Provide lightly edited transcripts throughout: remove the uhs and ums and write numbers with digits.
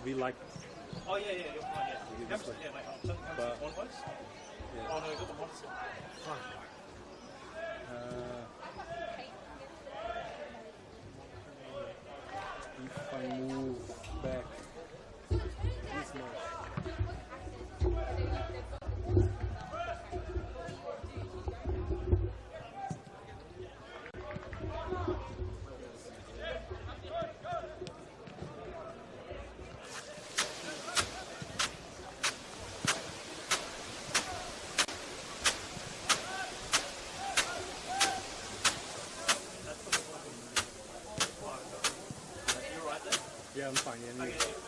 we like. Oh yeah, you're fine. Yeah, This way. yeah, mate. But, one place. Yeah. Oh no, you got the monitor. Fuck. If I move back this much. Yeah, I'm fine. Yeah, Okay.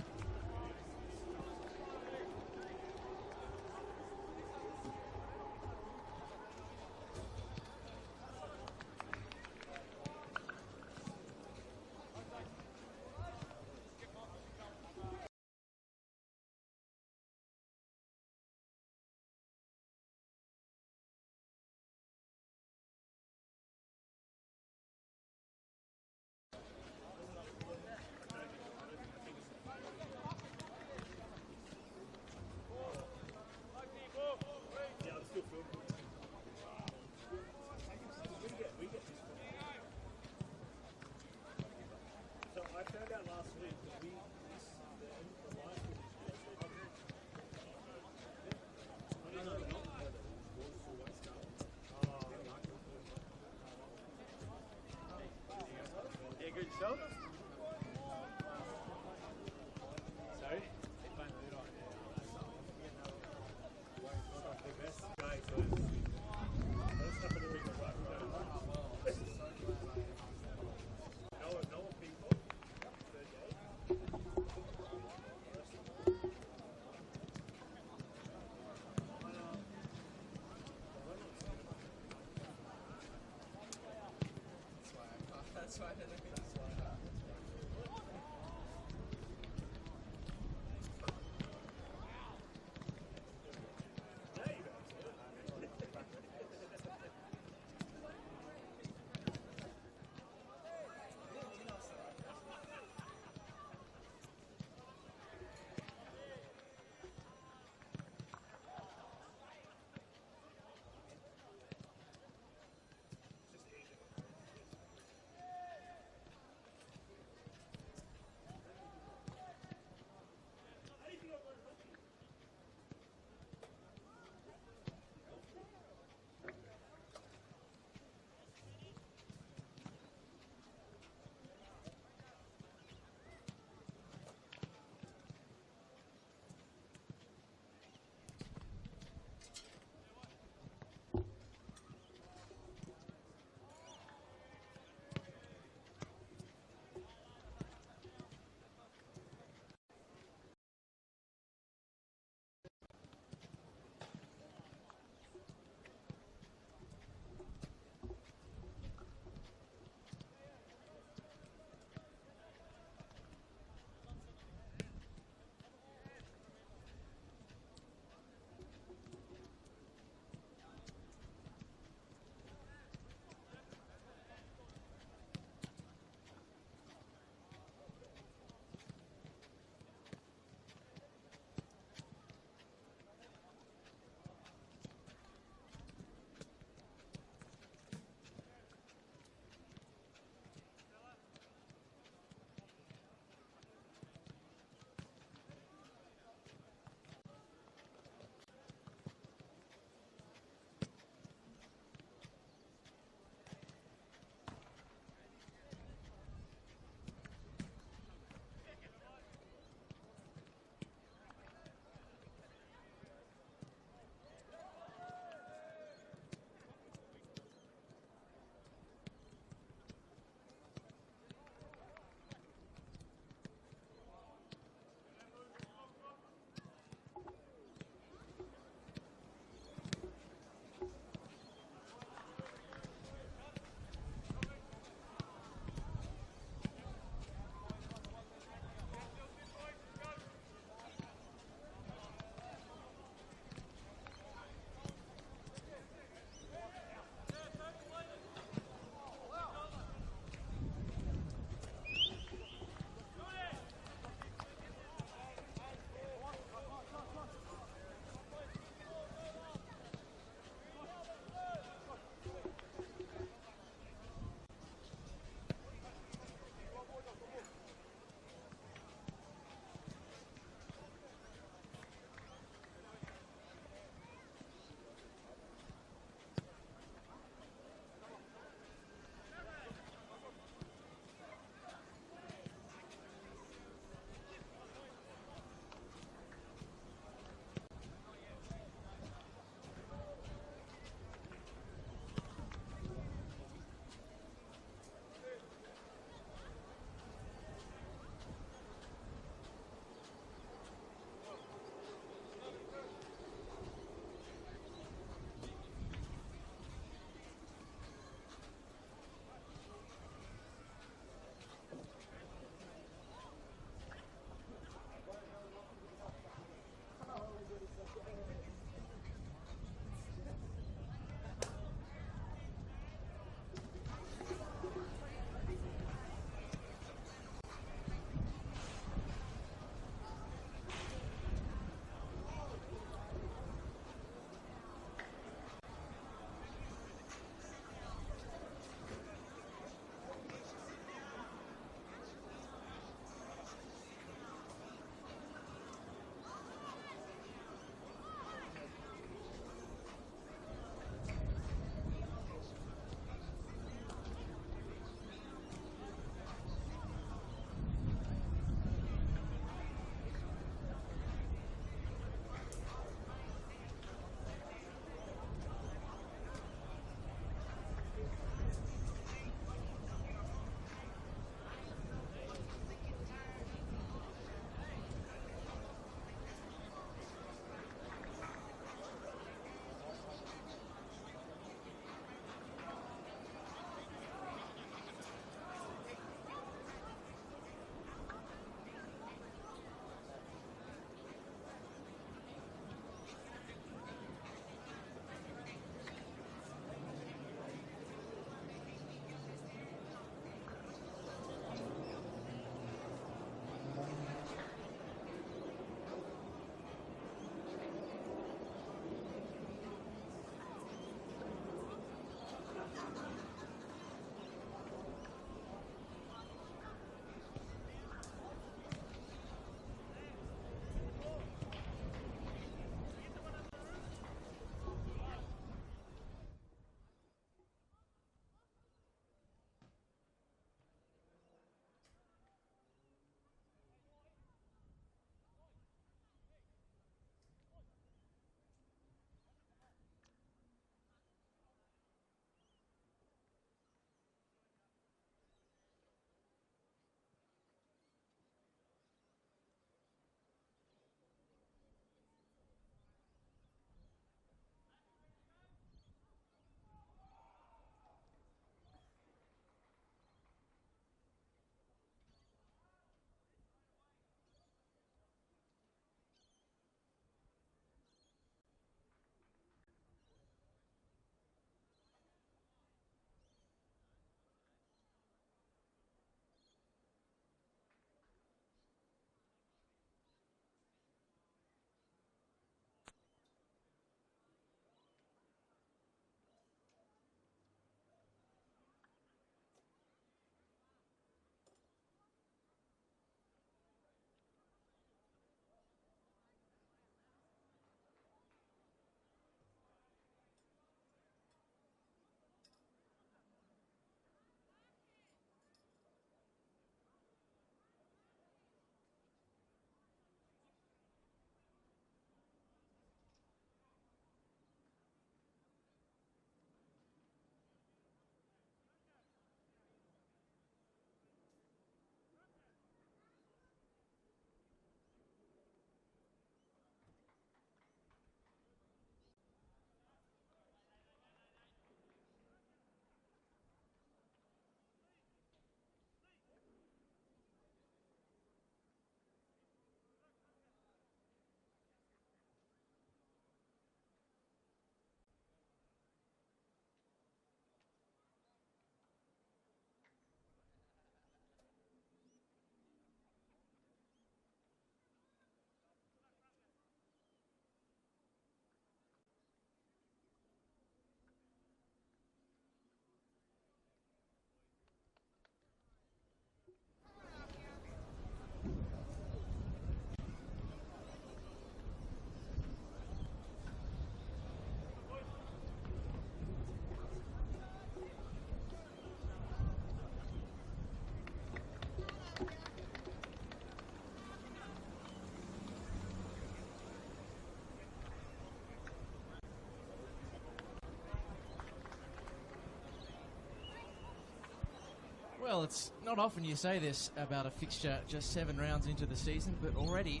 Well, it's not often you say this about a fixture just 7 rounds into the season, but already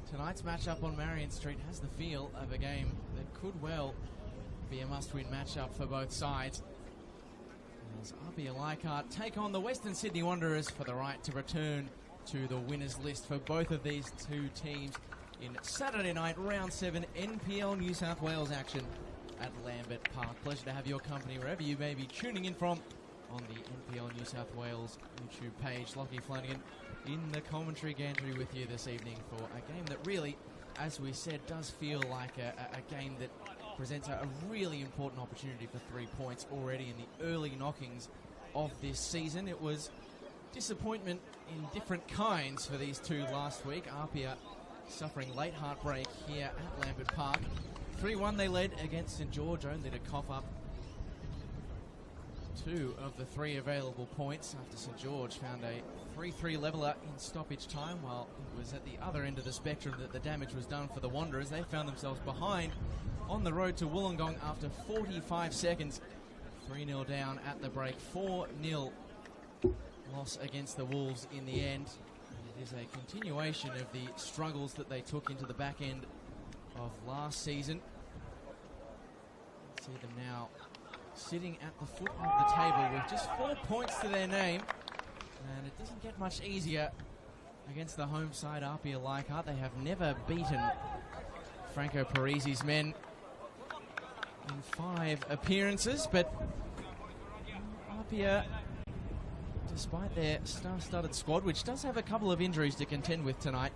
tonight's matchup on Marion Street has the feel of a game that could well be a must-win matchup for both sides. As APIA Leichhardt take on the Western Sydney Wanderers for the right to return to the winners list for both of these two teams in Saturday night round 7 NPL New South Wales action at Lambert Park. Pleasure to have your company wherever you may be tuning in from on the NPL New South Wales YouTube page. Lockie Flanagan in the commentary gantry with you this evening for a game that really, as we said, does feel like a game that presents a really important opportunity for 3 points already in the early knockings of this season. It was disappointment in different kinds for these two last week. APIA suffering late heartbreak here at Lambert Park. 3-1 they led against St George, only to cough up 2 of the 3 available points after St George found a 3-3 leveller in stoppage time, while it was at the other end of the spectrum that the damage was done for the Wanderers. They found themselves behind on the road to Wollongong after 45 seconds. 3-0 down at the break. 4-0 loss against the Wolves in the end. It is a continuation of the struggles that they took into the back end of last season. See them now sitting at the foot of the table with just 4 points to their name. And it doesn't get much easier against the home side, APIA Leichhardt. They have never beaten Franco Parisi's men in 5 appearances, but APIA, despite their star-studded squad, which does have a couple of injuries to contend with tonight,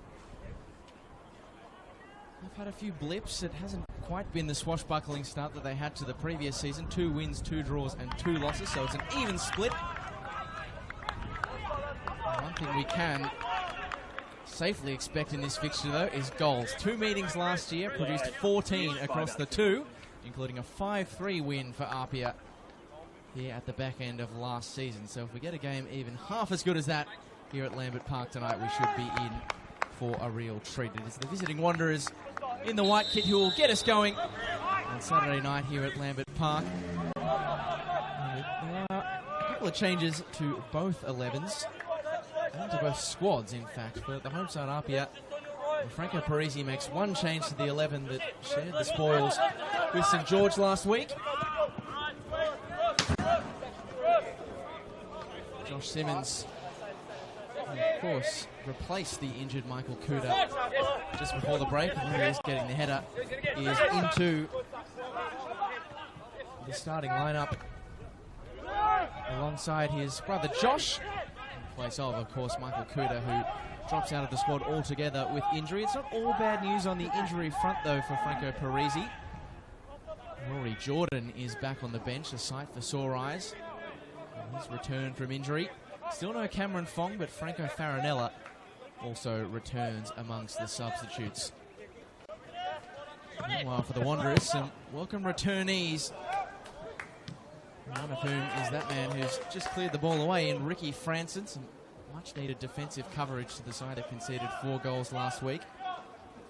they've had a few blips. It hasn't quite been the swashbuckling start that they had to the previous season. 2 wins, 2 draws, and 2 losses, so it's an even split. One thing we can safely expect in this fixture, though, is goals. 2 meetings last year produced 14 across the 2, including a 5-3 win for APIA here at the back end of last season. So if we get a game even half as good as that here at Lambert Park tonight, we should be in for a real treat. It is the visiting Wanderers in the white kit who will get us going on Saturday night here at Lambert Park. There are a couple of changes to both 11s, and to both squads, in fact. For the home side, APIA, Franco Parisi makes 1 change to the 11 that shared the spoils with St George last week. Josh Simmons, of course, replaced the injured Michael Kuda just before the break, and here he is getting the header. He is into the starting lineup alongside his brother Josh, in place of course, Michael Kuda, who drops out of the squad altogether with injury. It's not all bad news on the injury front, though, for Franco Parisi. Rory Jordan is back on the bench, a sight for sore eyes. He's returned from injury. Still no Cameron Fong, but Franco Farinella also returns amongst the substitutes. Meanwhile, for the Wanderers, some welcome returnees. One of whom is that man who's just cleared the ball away in Ricky Franson. Some much-needed defensive coverage to the side that conceded 4 goals last week.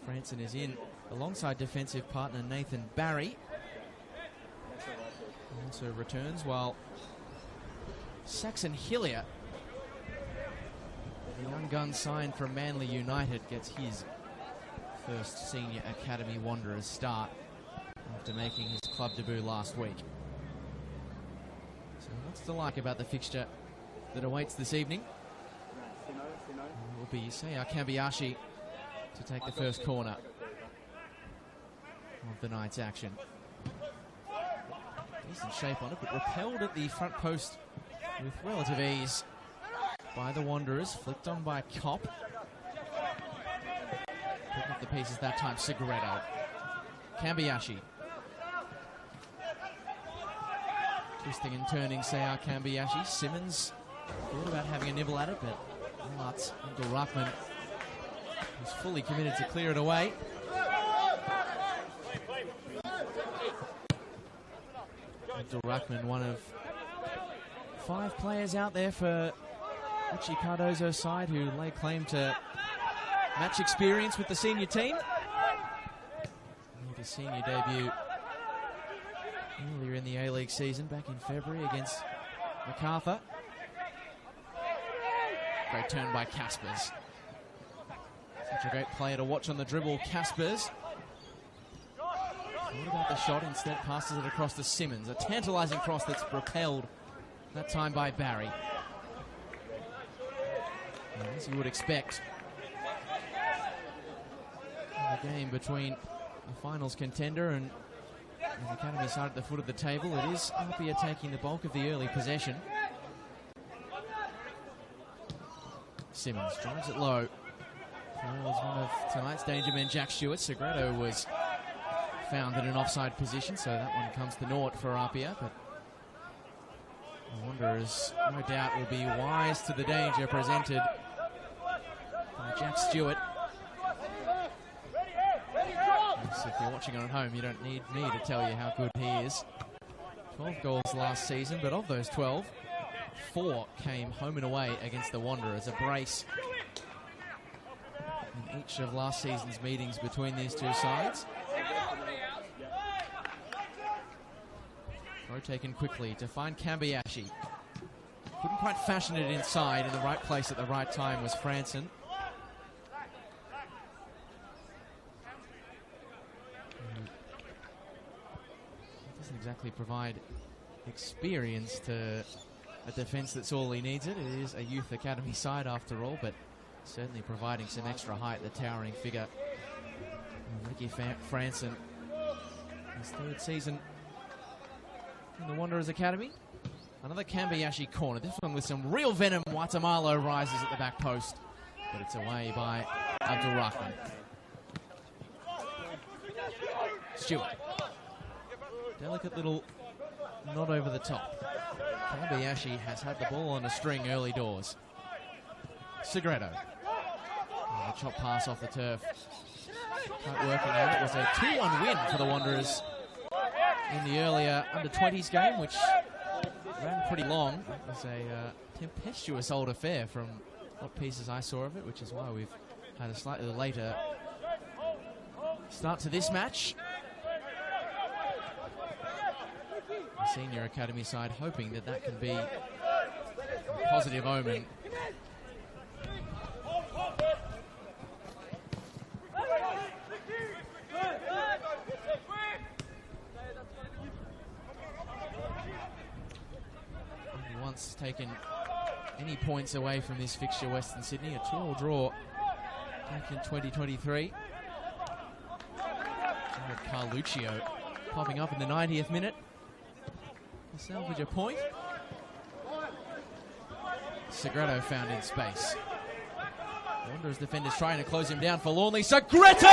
Franson is in alongside defensive partner Nathan Barry. Also returns, while Saxon Hillier, the young gun signed from Manly United, gets his first senior academy Wanderers start after making his club debut last week. So what's to like about the fixture that awaits this evening? It will be Seya Kambiyashi to take the first corner of the night's action. Decent shape on it, but repelled at the front post with relative ease by the Wanderers. Flicked on by Kopp. Picking up the pieces that time, Segretto. Kambiyashi. Twisting and turning Seya Kambiyashi. Simmons thought about having a nibble at it, but Lutz Abdul-Rahman was fully committed to clear it away. Abdul-Rahman, one of 5 players out there for Richie Cardozo's side who lay claim to match experience with the senior team. Made his senior debut earlier in the A-League season back in February against MacArthur. Great turn by Caspers. Such a great player to watch on the dribble, Caspers. What about the shot? Instead passes it across to Simmons. A tantalising cross that's propelled that time by Barry. And as you would expect, the game between a finals contender and the academy side at the foot of the table, it is APIA taking the bulk of the early possession. Simmons drives it low towards one of tonight's danger men, Jack Stewart. Segredo was found in an offside position, so that one comes to naught for APIA. But the Wanderers, no doubt, will be wise to the danger presented by Jack Stewart. So if you're watching on at home, you don't need me to tell you how good he is. 12 goals last season, but of those 12, 4 came home and away against the Wanderers. A brace in each of last season's meetings between these two sides. Throw taken quickly to find Kambayashi. Couldn't quite fashion it inside. In the right place at the right time was Franson. Doesn't exactly provide experience to a defence that's all he needs it. It is a youth academy side after all, but certainly providing some extra height, the towering figure. Ricky Franson, his third season in the Wanderers Academy. Another Kambayashi corner, this one with some real venom. Watamalo rises at the back post, but it's away by Abdul Rahman. Stewart. Delicate little nod over the top. Kambayashi has had the ball on a string early doors. Segredo. The chop pass off the turf. Not working out. It was a 2-1 win for the Wanderers in the earlier under-20s game, which ran pretty long. It was a tempestuous old affair from what pieces I saw of it, which is why we've had a slightly later start to this match. The senior academy side hoping that that can be a positive omen. Once taken any points away from this fixture, Western Sydney, a 2-2 draw back in 2023. Carluccio popping up in the 90th minute to salvage a point. Segredo found in space. Wanderers defenders trying to close him down forlornly. Segredo!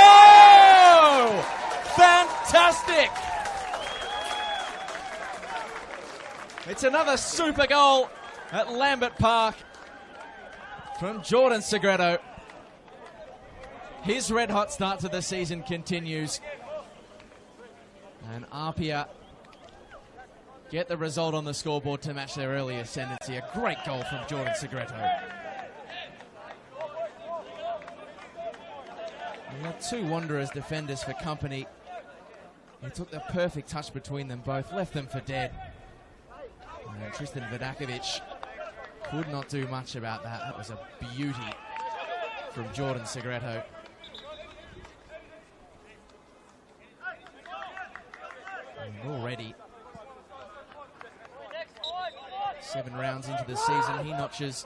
Fantastic! It's another super goal at Lambert Park from Jordan Segredo. His red-hot start to the season continues. And APIA get the result on the scoreboard to match their early ascendancy. A great goal from Jordan Segredo. And the two Wanderers defenders for company. He took the perfect touch between them both, left them for dead. And Tristan Vidakovic could not do much about that. That was a beauty from Jordan Segredo. And already 7 rounds into the season, he notches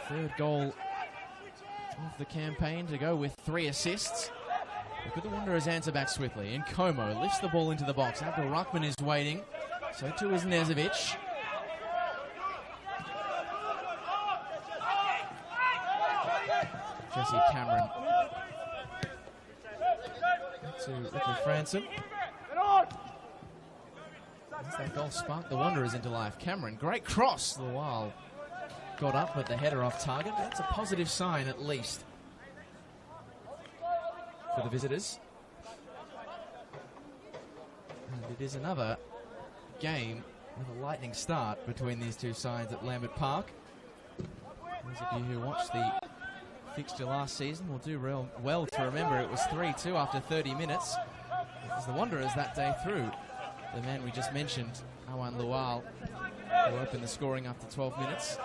the 3rd goal of the campaign to go with 3 assists. But could the Wanderers answer back swiftly? And Como lifts the ball into the box. Abdul Rahman is waiting. So too is Nezovic. Jesse Cameron to Ricky Franson. As that goal sparked the Wanderers into life. Cameron, great cross. The while got up, but the header off target. That's a positive sign at least for the visitors. And it is another game with a lightning start between these two sides at Lambert Park. Those of you who watched the fixture last season will do real well to remember it was 3-2 after 30 minutes. As the Wanderers that day through the man we just mentioned, Awan Lual, will open the scoring after 12 minutes.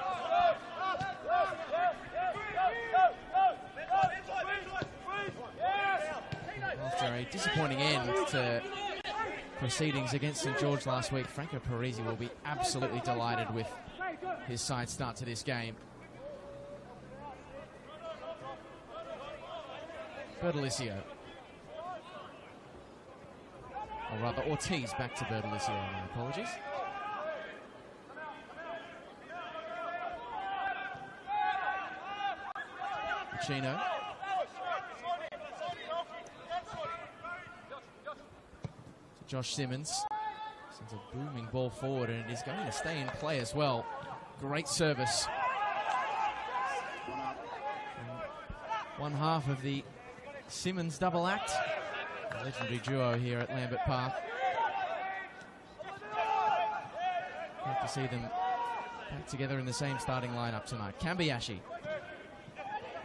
After a disappointing end to proceedings against St George last week, Franco Parisi will be absolutely delighted with his side start to this game. Bertolicio. Or rather, Ortiz back to Bertolicio, my apologies. Pacino. Josh Simmons sends a booming ball forward, and it is going to stay in play as well. Great service. One half of the Simmons double act. A legendary duo here at Lambert Park. Great to see them back together in the same starting lineup tonight. Kambayashi.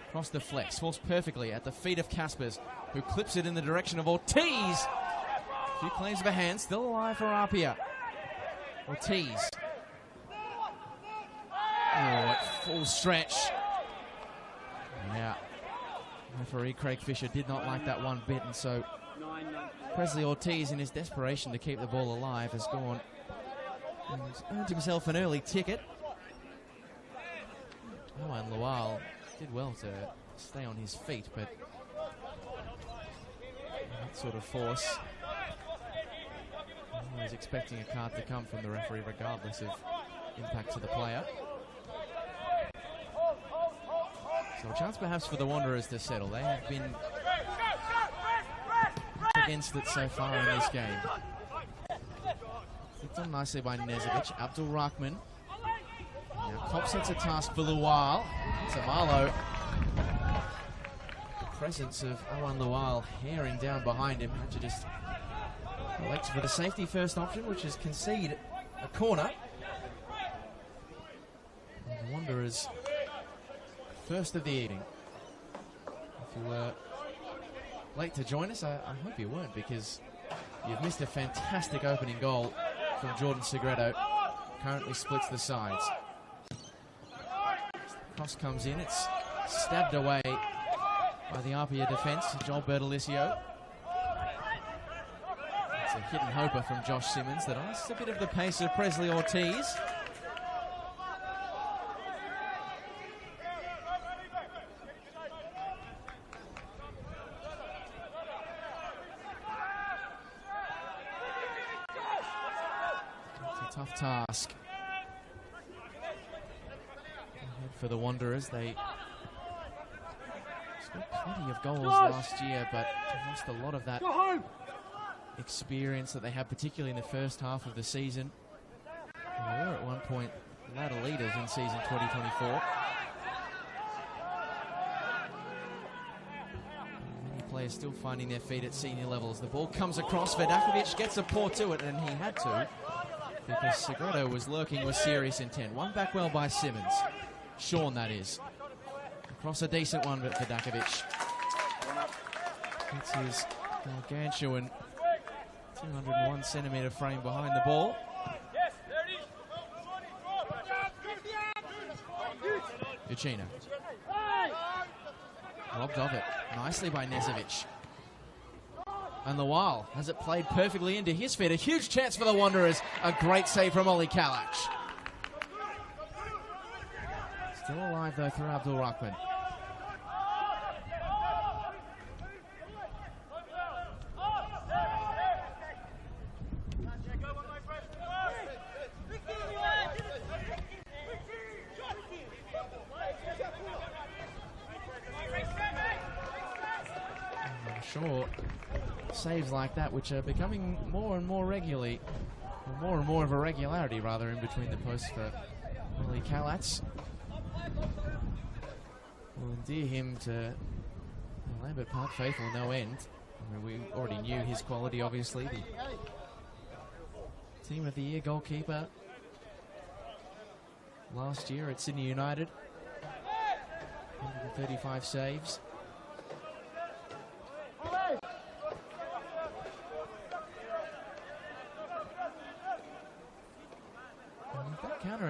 Across the flex, falls perfectly at the feet of Caspers, who clips it in the direction of Ortiz. Few claims of a hand, still alive for APIA. Ortiz. Oh, at full stretch. Yeah. Referee Craig Fisher did not like that one bit, and so Presley Ortiz, in his desperation to keep the ball alive, has gone and earned himself an early ticket. Oh, and Lual did well to stay on his feet, but that sort of force. I was expecting a card to come from the referee regardless of impact to the player. So a chance perhaps for the Wanderers to settle. They have been against it so far in this game. Flicked on nicely by Nezovic. Abdul Rahman. Now Kopp sets a task for Lual. Zamalo. The presence of Awan Lual herring down behind him. Had to just elect for the safety first option, which is concede a corner. And the Wanderers first of the evening. If you were late to join us, I hope you weren't, because you've missed a fantastic opening goal from Jordan Segredo. Currently splits the sides. Cross comes in, it's stabbed away by the APIA defence, Joel Bertolicio. It's a hit and hoper from Josh Simmons that asks a bit of the pace of Presley Ortiz. It's a tough task for the Wanderers. They scored plenty of goals last year, but lost a lot of that experience that they had, particularly in the first half of the season. They were at one point ladder leaders in season 2024. Many players still finding their feet at senior levels. The ball comes across. Vidakovic gets a paw to it, and he had to, because Segredo was lurking with serious intent. One back well by Simmons. Sean, that is. Across a decent one, but Vidakovic. It's his gargantuan 201 centimetre frame behind the ball. Ucino. Robbed of it. Nicely by Nezovic. And Lual has it played perfectly into his feet. A huge chance for the Wanderers. A great save from Ollie Kalach. Still alive though through Abdul Rahman. Sure, saves like that, which are becoming more and more regularly, or more and more of a regularity rather, in between the posts for Ollie Kalach, will endear him to the Lambert Park faithful no end. I mean, we already knew his quality, obviously. The Team of the Year goalkeeper last year at Sydney United. 135 saves.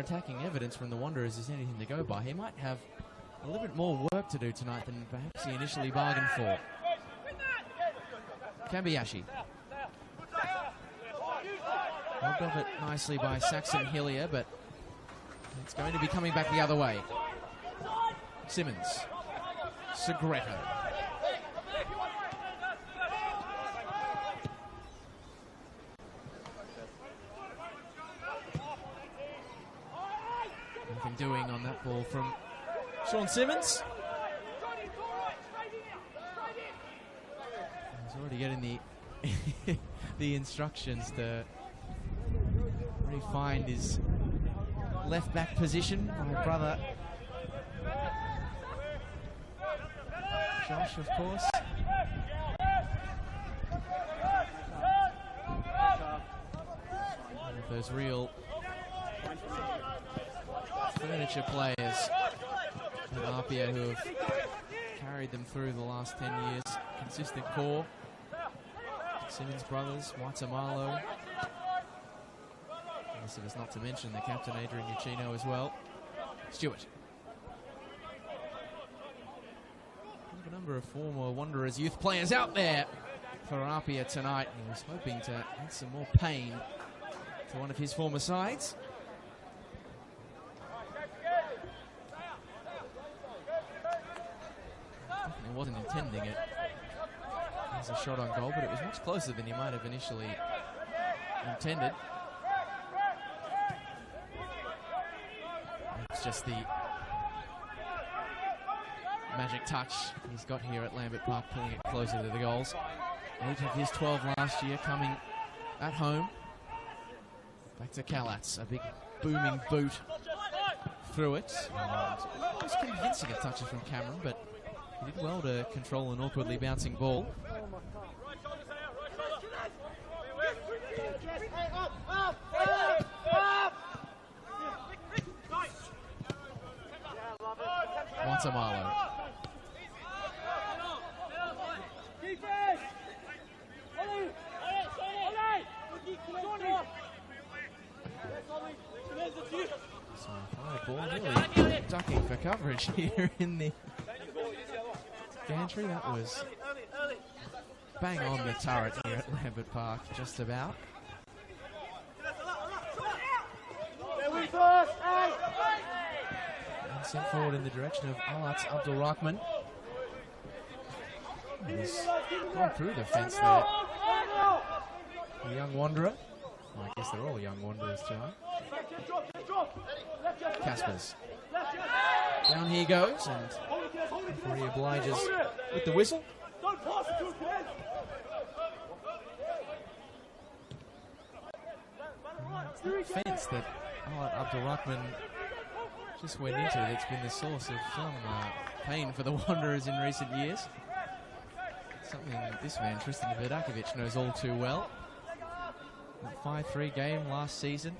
attacking evidence from the Wanderers is anything to go by, he might have a little bit more work to do tonight than perhaps he initially bargained for. Kabayashi. Robbed of it nicely by Saxon Hillier, but it's going to be coming back the other way. Simmons. Segretto. Nothing doing on that ball from Sean Simmons. He's already getting the instructions to refine his left back position. My brother Josh, of course. One of those real furniture players at APIA who have carried them through the last 10 years. Consistent core. Simmons brothers, Guatemala. Of us not to mention the captain Adrian Uccino as well. Stewart. A number of former Wanderers youth players out there for APIA tonight. He was hoping to add some more pain to one of his former sides. Definitely wasn't intending it as a shot on goal, but it was much closer than he might have initially intended. It's just the magic touch he's got here at Lambert Park, pulling it closer to the goals. 8 of his 12 last year coming at home. Back to Kalatz, a big booming boot through it. It was convincing at touches from Cameron, but he did well to control an awkwardly bouncing ball. Guatemala. So high ball, really ducking for coverage here in the gantry. That was bang on the turret here at Lambert Park, just about. And sent forward in the direction of Alatz Abdul Rahman. He's gone through the fence there. The young Wanderer. Well, I guess they're all young Wanderers tonight. Caspers. Down he goes, and before he obliges with the whistle. It's that fence that Alat Abdul Rahman just went into that's been the source of some pain for the Wanderers in recent years. Something that this man, Tristan Vidakovic, knows all too well. That 5-3 game last season.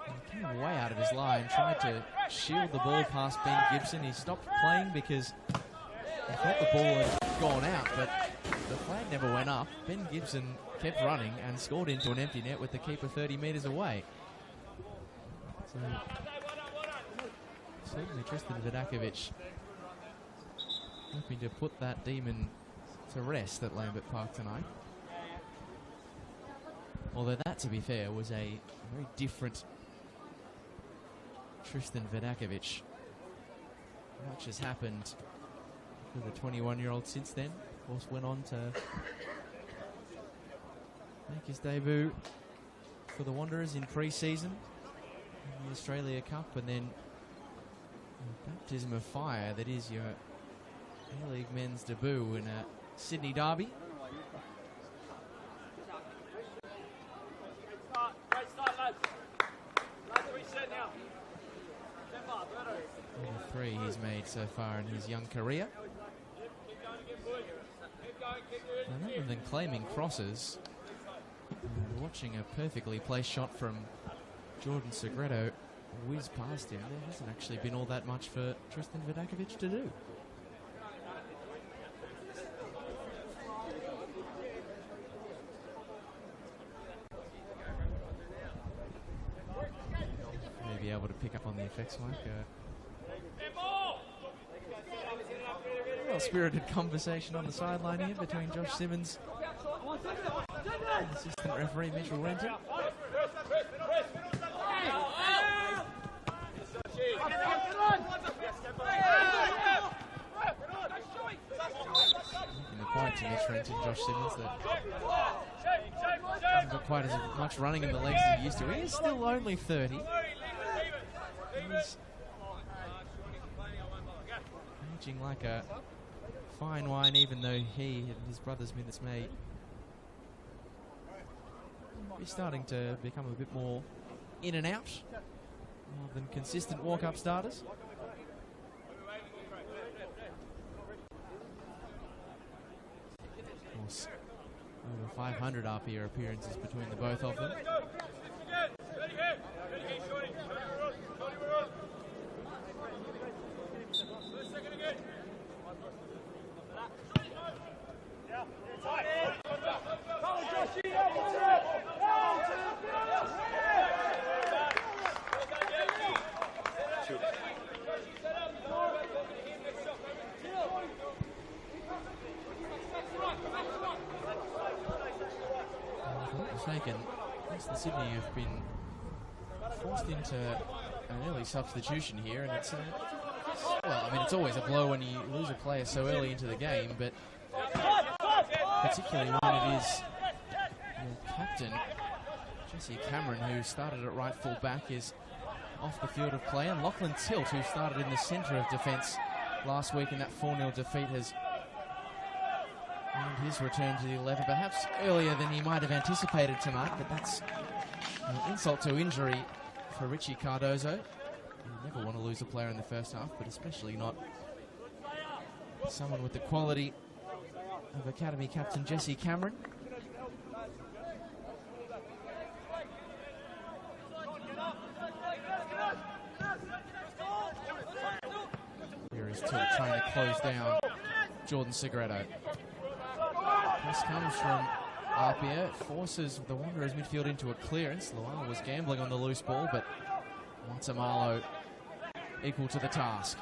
He came way out of his line, tried to shield the ball past Ben Gibson. He stopped playing because he thought the ball had gone out, but the flag never went up. Ben Gibson kept running and scored into an empty net with the keeper 30 metres away. So, certainly Tristan Vidakovic hoping to put that demon to rest at Lambert Park tonight. Although that, to be fair, was a very different Tristan Vidakovic. Much has happened for the 21-year-old since then. Of course, went on to make his debut for the Wanderers in pre-season in the Australia Cup, and then a baptism of fire that is your A-League men's debut in a Sydney derby. Three he's made so far in his young career. And rather than claiming crosses, watching a perfectly placed shot from Jordan Segretto whiz past him, there hasn't actually been all that much for Tristan Vidakovic to do. able to pick up on the effects, Mike. Well-spirited conversation on the sideline here between Josh Simmons and assistant referee Mitchell Renton. The point to Mitch Renton, Josh Simmons, that hasn't got quite as much running in the legs as he used to. He is still only 30. He's aging like a fine wine, even though he and his brother's minutes may be starting to become a bit more in and out rather than consistent walk-up starters. Of course, over 500 APIA appearances between the both of them. Mistaken, Western Sydney have been forced into an early substitution here, and it's well, I mean, it's always a blow when you lose a player so early into the game, but particularly when it is your captain, Jesse Cameron, who started at right full back, is off the field of play, and Lachlan Tilt, who started in the centre of defence last week in that 4-0 defeat, has made his return to the 11, perhaps earlier than he might have anticipated tonight, but that's an insult to injury for Richie Cardozo. You never want to lose a player in the first half, but especially not someone with the quality of Academy captain Jesse Cameron. Here is Tilt trying to close down Jordan Segredo. This comes from APIA. It forces the Wanderers midfield into a clearance. Lual was gambling on the loose ball, but Montemalo equal to the task.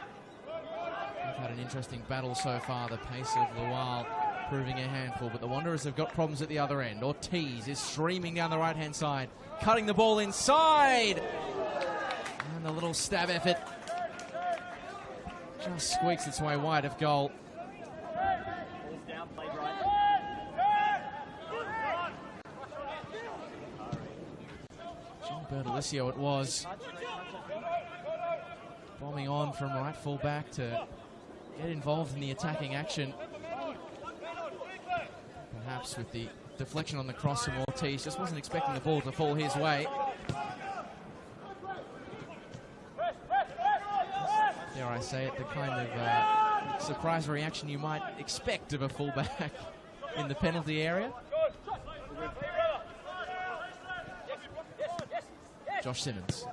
They've had an interesting battle so far. The pace of Lual proving a handful, but the Wanderers have got problems at the other end. Ortiz is streaming down the right-hand side, cutting the ball inside. And the little stab effort just squeaks its way wide of goal. Bertolicio it was, bombing on from right full back to get involved in the attacking action. Perhaps with the deflection on the cross from Ortiz, just wasn't expecting the ball to fall his way. Dare I say it, the kind of surprise reaction you might expect of a fullback in the penalty area. Josh Simmons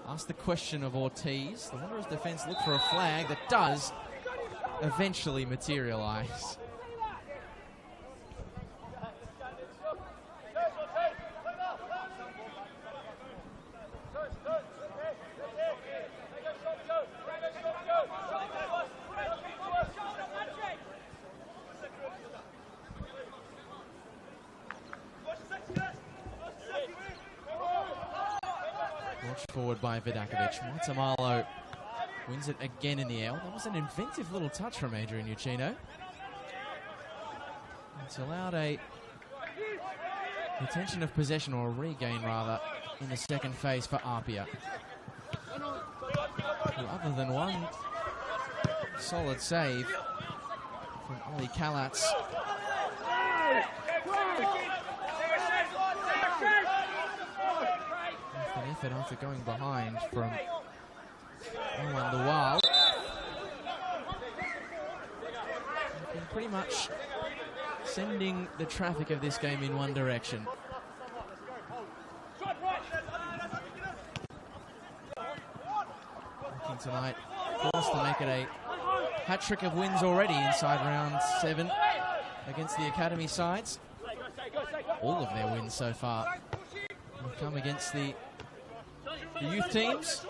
asked the question of Ortiz. The Wanderers defence looked for a flag that does eventually materialise. Forward by Vidakovic. Montemalo wins it again in the air. That was an inventive little touch from Adrian Uccino. It's allowed a retention of possession, or a regain rather, in the second phase for APIA. Well, other than one solid save from Ali Kalatz, effort after going behind from Oman Lual. Been pretty much sending the traffic of this game in one direction. Looking tonight, forced to make it a hat-trick of wins already inside round 7 against the Academy sides. All of their wins so far have come against the the youth teams.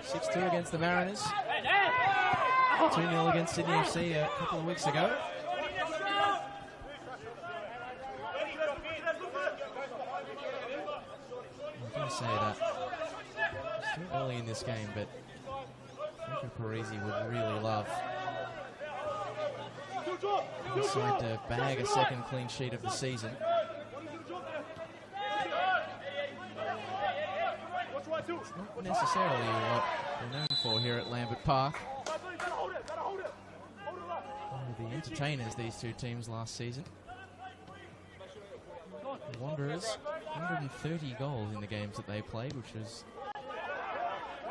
6-2 against the Mariners. 2-0 against Sydney FC a couple of weeks ago. I'm going to say that still early in this game, but Franco Parisi would really love inside to bag a second clean sheet of the season. It's not necessarily what they're known for here at Lambert Park. One of the entertainers, these two teams last season. The Wanderers, 130 goals in the games that they played, which was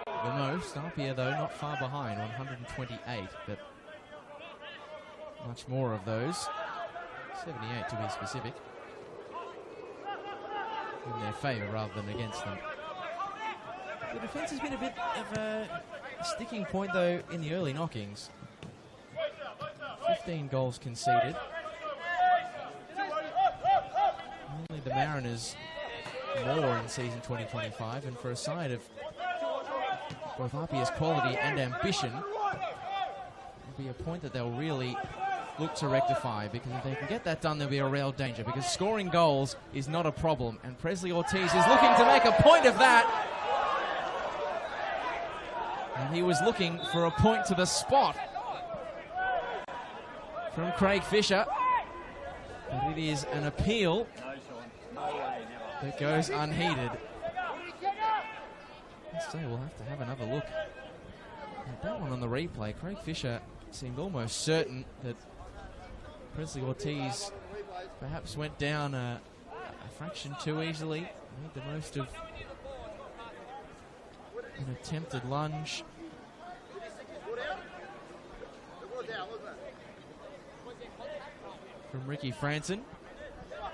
the most. APIA, though, not far behind, 128, but much more of those. 78 to be specific. In their favour rather than against them. The defence has been a bit of a sticking point, though, in the early knockings. 15 goals conceded. Only the Mariners more in season 2025, and for a side of both APIA's quality and ambition, it'll be a point that they'll really look to rectify, because if they can get that done, there'll be a real danger, because scoring goals is not a problem, and Presley Ortiz is looking to make a point of that. And he was looking for a point to the spot from Craig Fisher. But it is an appeal that goes unheeded. I'd say we'll have to have another look at that one on the replay. Craig Fisher seemed almost certain that Presley Ortiz perhaps went down a fraction too easily. Made the most of an attempted lunge. From Ricky Franson. I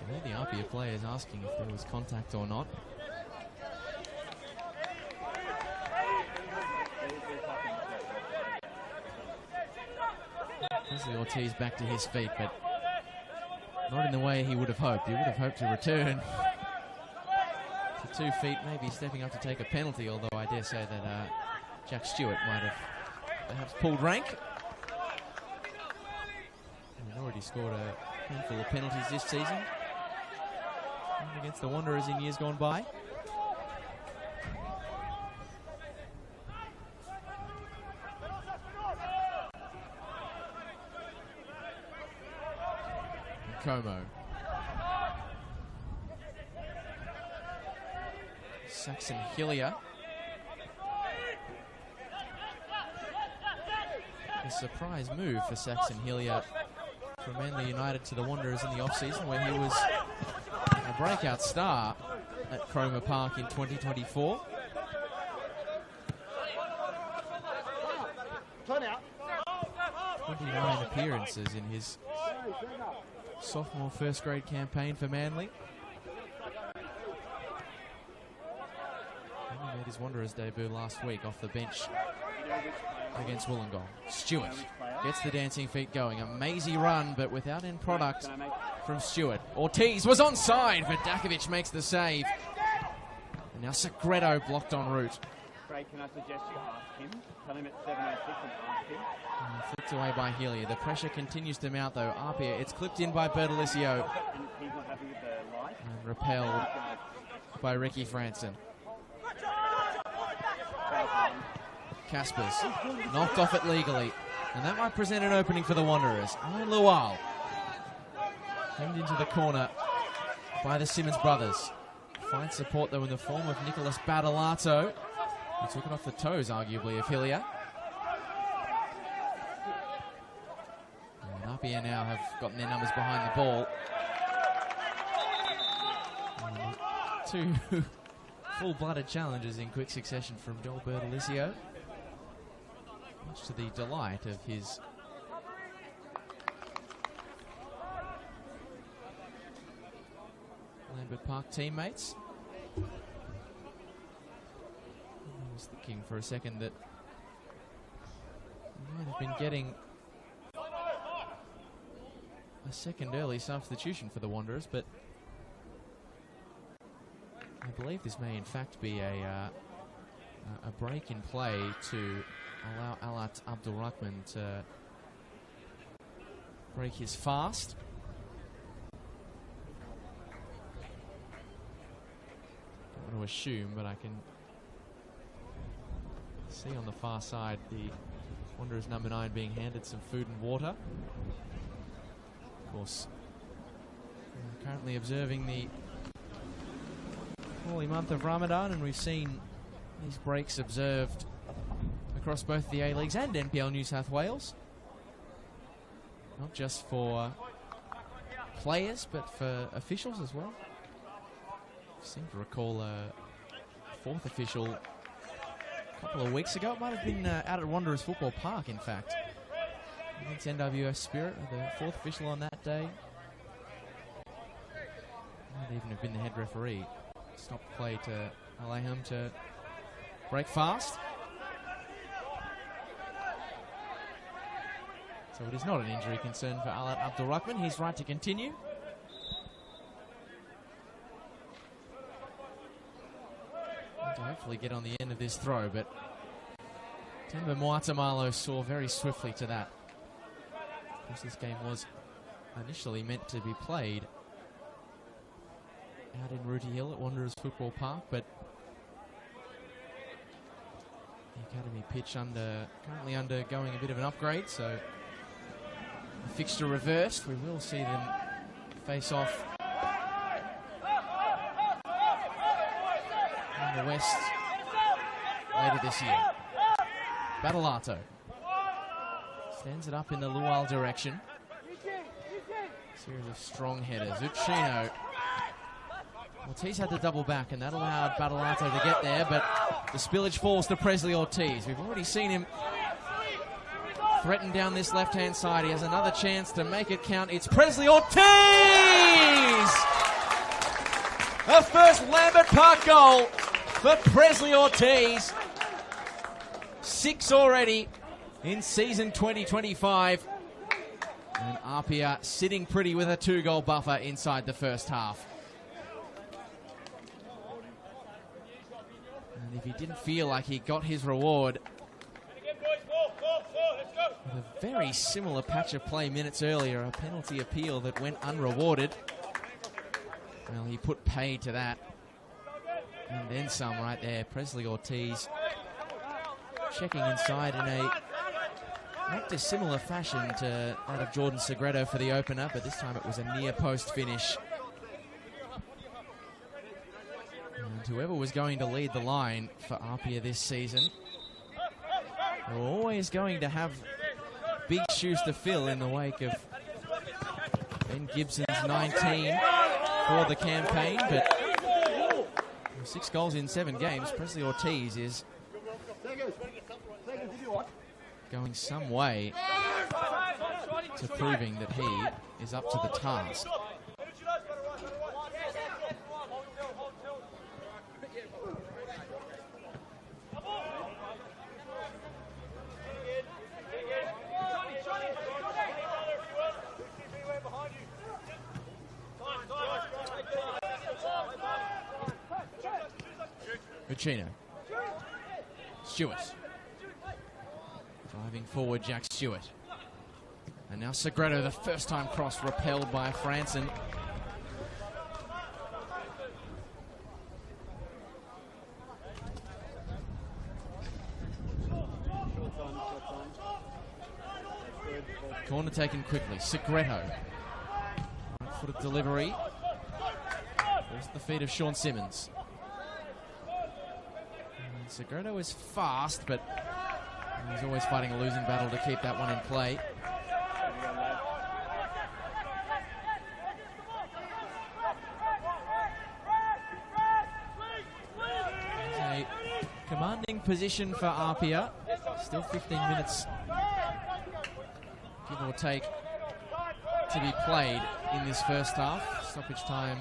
think the APIA player is asking if there was contact or not. Presley Ortiz back to his feet, but not in the way he would have hoped. He would have hoped to return to 2 feet, maybe stepping up to take a penalty, although I dare say that Jack Stewart might have perhaps pulled rank. He's already scored a handful of penalties this season against the Wanderers in years gone by. Como. Saxon Hillier. A surprise move for Saxon Hillier from Manly United to the Wanderers in the off-season, where he was a breakout star at Cromer Park in 2024. 29 appearances in his sophomore first grade campaign for Manly. He made his Wanderers debut last week off the bench against Wollongong. Stewart gets the dancing feet going. A mazy run, but without end product from Stewart. Ortiz was onside, but Dakovic makes the save. And now Segredo blocked en route. Craig, can I suggest you ask him? Tell him it's 7:06 and ask him. Flicked away by Hillier. The pressure continues to mount, though. APIA, it's clipped in by Bertolicio. And he's not happy with the light. And repelled by Ricky Franson. Caspers knocked off it legally. And that might present an opening for the Wanderers. Alan Lual hemmed into the corner by the Simmons brothers. Finds support, though, in the form of Nicholas Badalato. He took it off the toes, arguably, of Hillier. And APIA now have gotten their numbers behind the ball. And 2 full-blooded challenges in quick succession from Del Bertolicio. Much to the delight of his Lambert Park teammates. I was thinking for a second that he might have been getting a second early substitution for the Wanderers, but I believe this may in fact be a break in play to allow Alat Abdulrahman to break his fast. Don't want to assume, but I can see on the far side the Wanderers number 9 being handed some food and water. Of course, we're currently observing the holy month of Ramadan, and we've seen these breaks observed across both the A-Leagues and NPL New South Wales. Not just for players, but for officials as well. I seem to recall a fourth official a couple of weeks ago. It might have been out at Wanderers Football Park, in fact. Against NWS Spirit, the fourth official on that day. Might even have been the head referee. Stopped play to allow him to break fast. So it is not an injury concern for Alat Abdulrahman. He's right to continue. To hopefully get on the end of this throw, but Temba Moatamalo saw very swiftly to that. Of course, this game was initially meant to be played out in Rooty Hill at Wanderers Football Park, but the academy pitch currently undergoing a bit of an upgrade, so the fixture reversed. We will see them face off in the West later this year. Battalato stands it up in the Lual direction. Series of strong headers. Uccino. Ortiz had to double back, and that allowed Battalato to get there, but the spillage falls to Presley Ortiz. We've already seen him threaten down this left-hand side. He has another chance to make it count. It's Presley Ortiz! A first Lambert Park goal for Presley Ortiz. 6 already in season 2025. And APIA sitting pretty with a 2-goal buffer inside the first half. And if he didn't feel like he got his reward with a very similar patch of play minutes earlier, a penalty appeal that went unrewarded, well, he put pay to that. And then some right there. Presley Ortiz checking inside in a not dissimilar fashion to that of Jordan Segredo for the opener, but this time it was a near post finish. And whoever was going to lead the line for APIA this season, they're always going to have big shoes to fill in the wake of Ben Gibson's 19 for the campaign, but 6 goals in 7 games. Presley Ortiz is going some way to proving that he is up to the task. Uccino. Stewart. Driving forward, Jack Stewart. And now Segredo, the first time cross repelled by Franson. Corner taken quickly. Segredo. Right-footed delivery. There's the feet of Sean Simmons. And Segredo is fast, but he's always fighting a losing battle to keep that one in play. It's a commanding position for APIA. Still 15 minutes, give or take, to be played in this first half. Stoppage time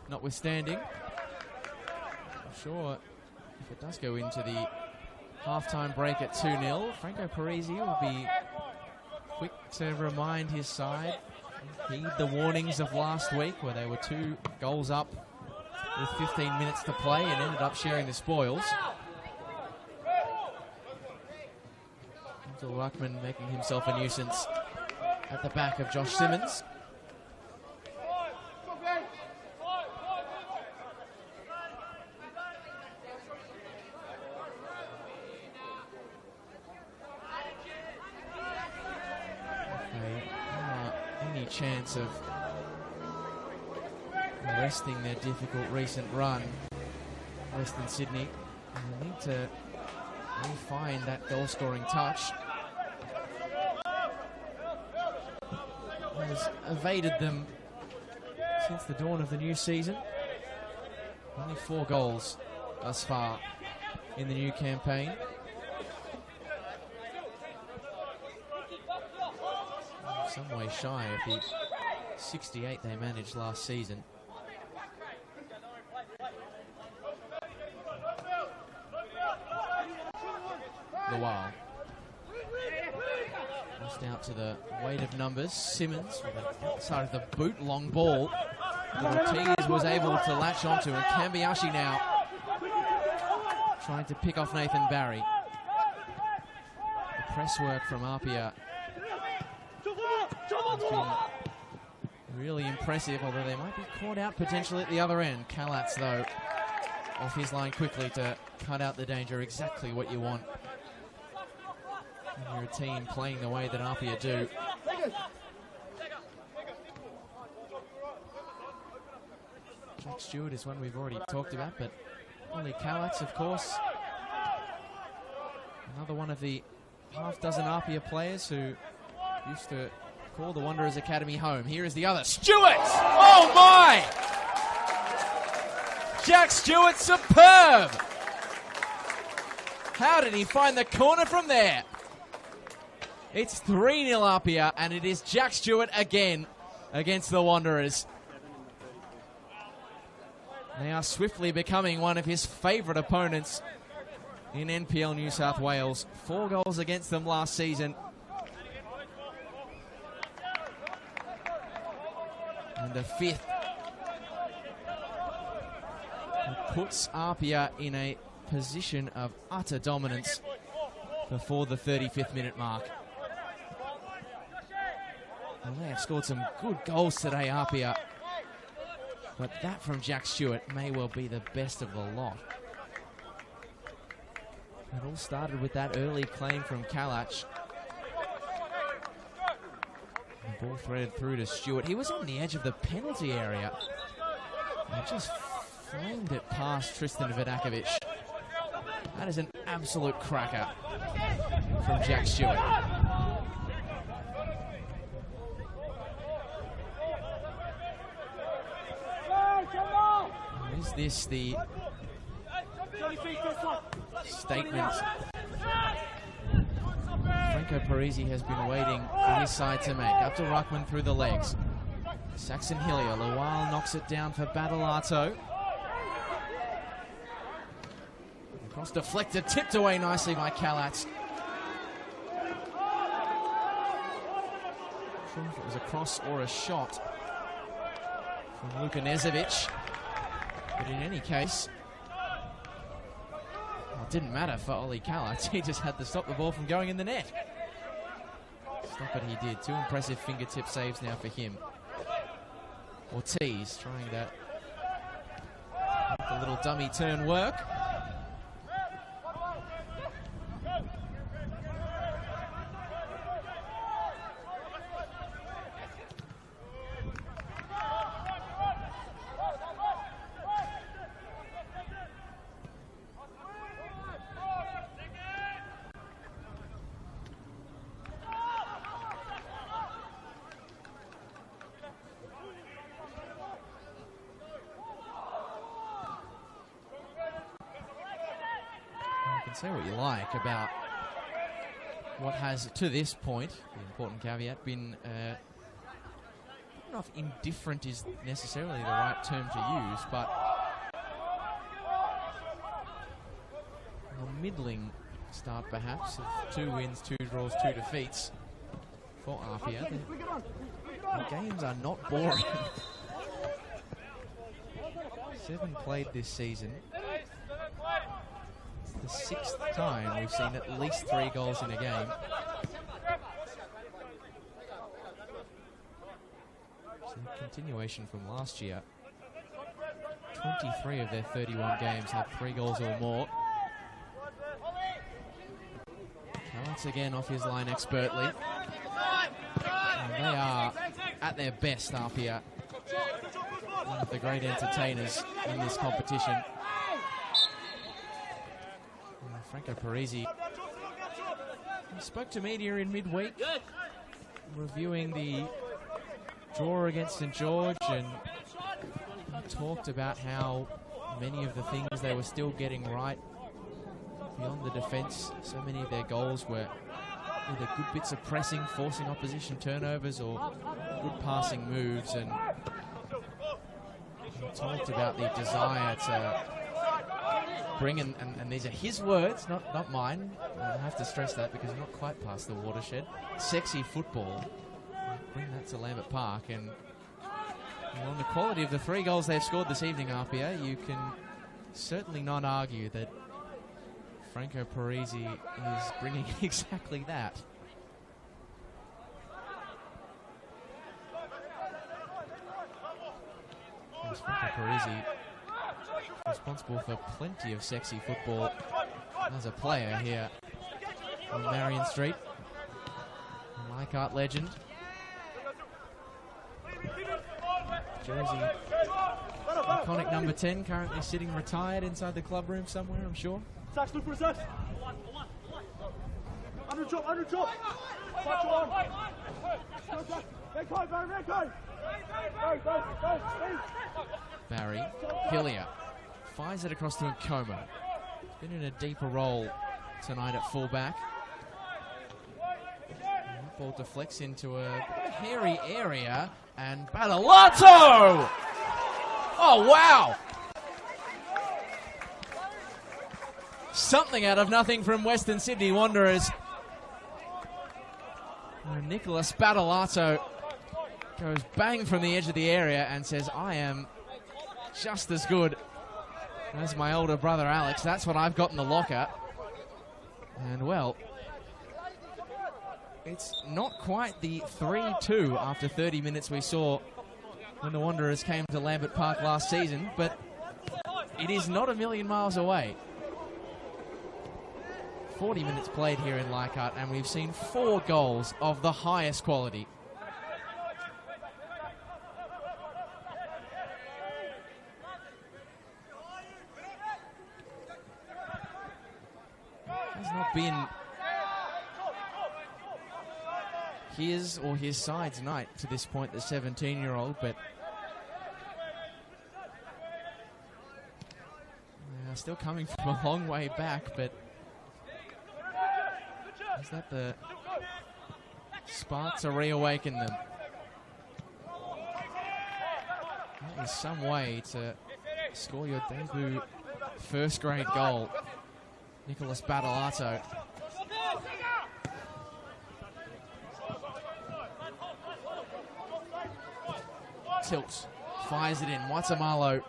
notwithstanding. I'm sure if it does go into the half-time break at 2-0, Franco Parisi will be quick to remind his side, heed the warnings of last week where they were 2 goals up with 15 minutes to play and ended up sharing the spoils. Ruckman making himself a nuisance at the back of Josh Simmons. Any chance of arresting their difficult recent run, Western Sydney, they need to find that goal-scoring touch. Has evaded them since the dawn of the new season. Only 4 goals thus far in the new campaign. Some way shy of the 68 they managed last season. The Wild. Just out to the weight of numbers. Simmons with the outside of the boot, long ball. Ortiz was able to latch onto, and Kambiashi now trying to pick off Nathan Barry. The press work from APIA has been really impressive, although they might be caught out potentially at the other end. Kalatz, though, off his line quickly to cut out the danger. Exactly what you want when you're a team playing the way that APIA do. Jack Stewart is one we've already talked about, but Ollie Kalatz, of course, another one of the half-dozen APIA players who used to call the Wanderers Academy home. Here is the other, Stewart! Oh my! Jack Stewart, superb! How did he find the corner from there? It's 3-0 APIA, and it is Jack Stewart again against the Wanderers. They are swiftly becoming one of his favourite opponents in NPL New South Wales. 4 goals against them last season. And the 5th puts APIA in a position of utter dominance before the 35th minute mark. Well, they have scored some good goals today, APIA. But that from Jack Stewart may well be the best of the lot. It all started with that early claim from Kalach. The ball threaded through to Stewart. He was on the edge of the penalty area and just flamed it past Tristan Vidakovic. That is an absolute cracker from Jack Stewart. Is this the statement Franco Parisi has been waiting for his side to make? Up to Ruckman through the legs. Saxon Hillier. Lawal knocks it down for Battalato. Cross deflected, tipped away nicely by Kalatz. Not sure if it was a cross or a shot from Luka Nezovic. But in any case, well, it didn't matter for Ollie Kalatz. He just had to stop the ball from going in the net. Stop it he did. 2 impressive fingertip saves now for him. Ortiz trying to make the little dummy turn work. Say what you like about what has, to this point, the important caveat, been, I don't know if indifferent is necessarily the right term to use, but a middling start perhaps of 2 wins, 2 draws, 2 defeats for APIA. The games are not boring. 7 played this season. It's the 6th time we've seen at least 3 goals in a game. So continuation from last year. 23 of their 31 games had 3 goals or more. Once again off his line expertly. And they are at their best, APIA. One of the great entertainers in this competition. Franco Parisi spoke to media in midweek, reviewing the draw against St George, and talked about how many of the things they were still getting right beyond the defence. So many of their goals were either good bits of pressing, forcing opposition turnovers, or good passing moves. And he talked about the desire to bring in, and these are his words, not mine. I have to stress that because we're not quite past the watershed. Sexy football. Bring that to Lambert Park. And on the quality of the 3 goals they've scored this evening, APIA, you can certainly not argue that Franco Parisi is bringing exactly that. As Franco Parisi responsible for plenty of sexy football as a player here on Marion Street. Leichhardt legend. Jersey iconic number 10, currently sitting retired inside the club room somewhere, I'm sure. Sax, look for a set. Under drop. Barry Hillier fires it across to Nkomo. Been in a deeper role tonight at fullback. That ball deflects into a hairy area, and Badalato! Oh, wow! Something out of nothing from Western Sydney Wanderers. Nicholas Badalato goes bang from the edge of the area and says, I am just as good as my older brother Alex. That's what I've got in the locker. And well, it's not quite the 3-2 after 30 minutes we saw when the Wanderers came to Lambert Park last season, but it is not a million miles away. 40 minutes played here in Leichhardt, and we've seen 4 goals of the highest quality. Has not been his or his side's night to this point, the 17-year-old, but still coming from a long way back, but is that the spark to reawaken them? That is some way to score your debut first-grade goal. Nicholas Badalato. Tilt, fires it in. Watamalo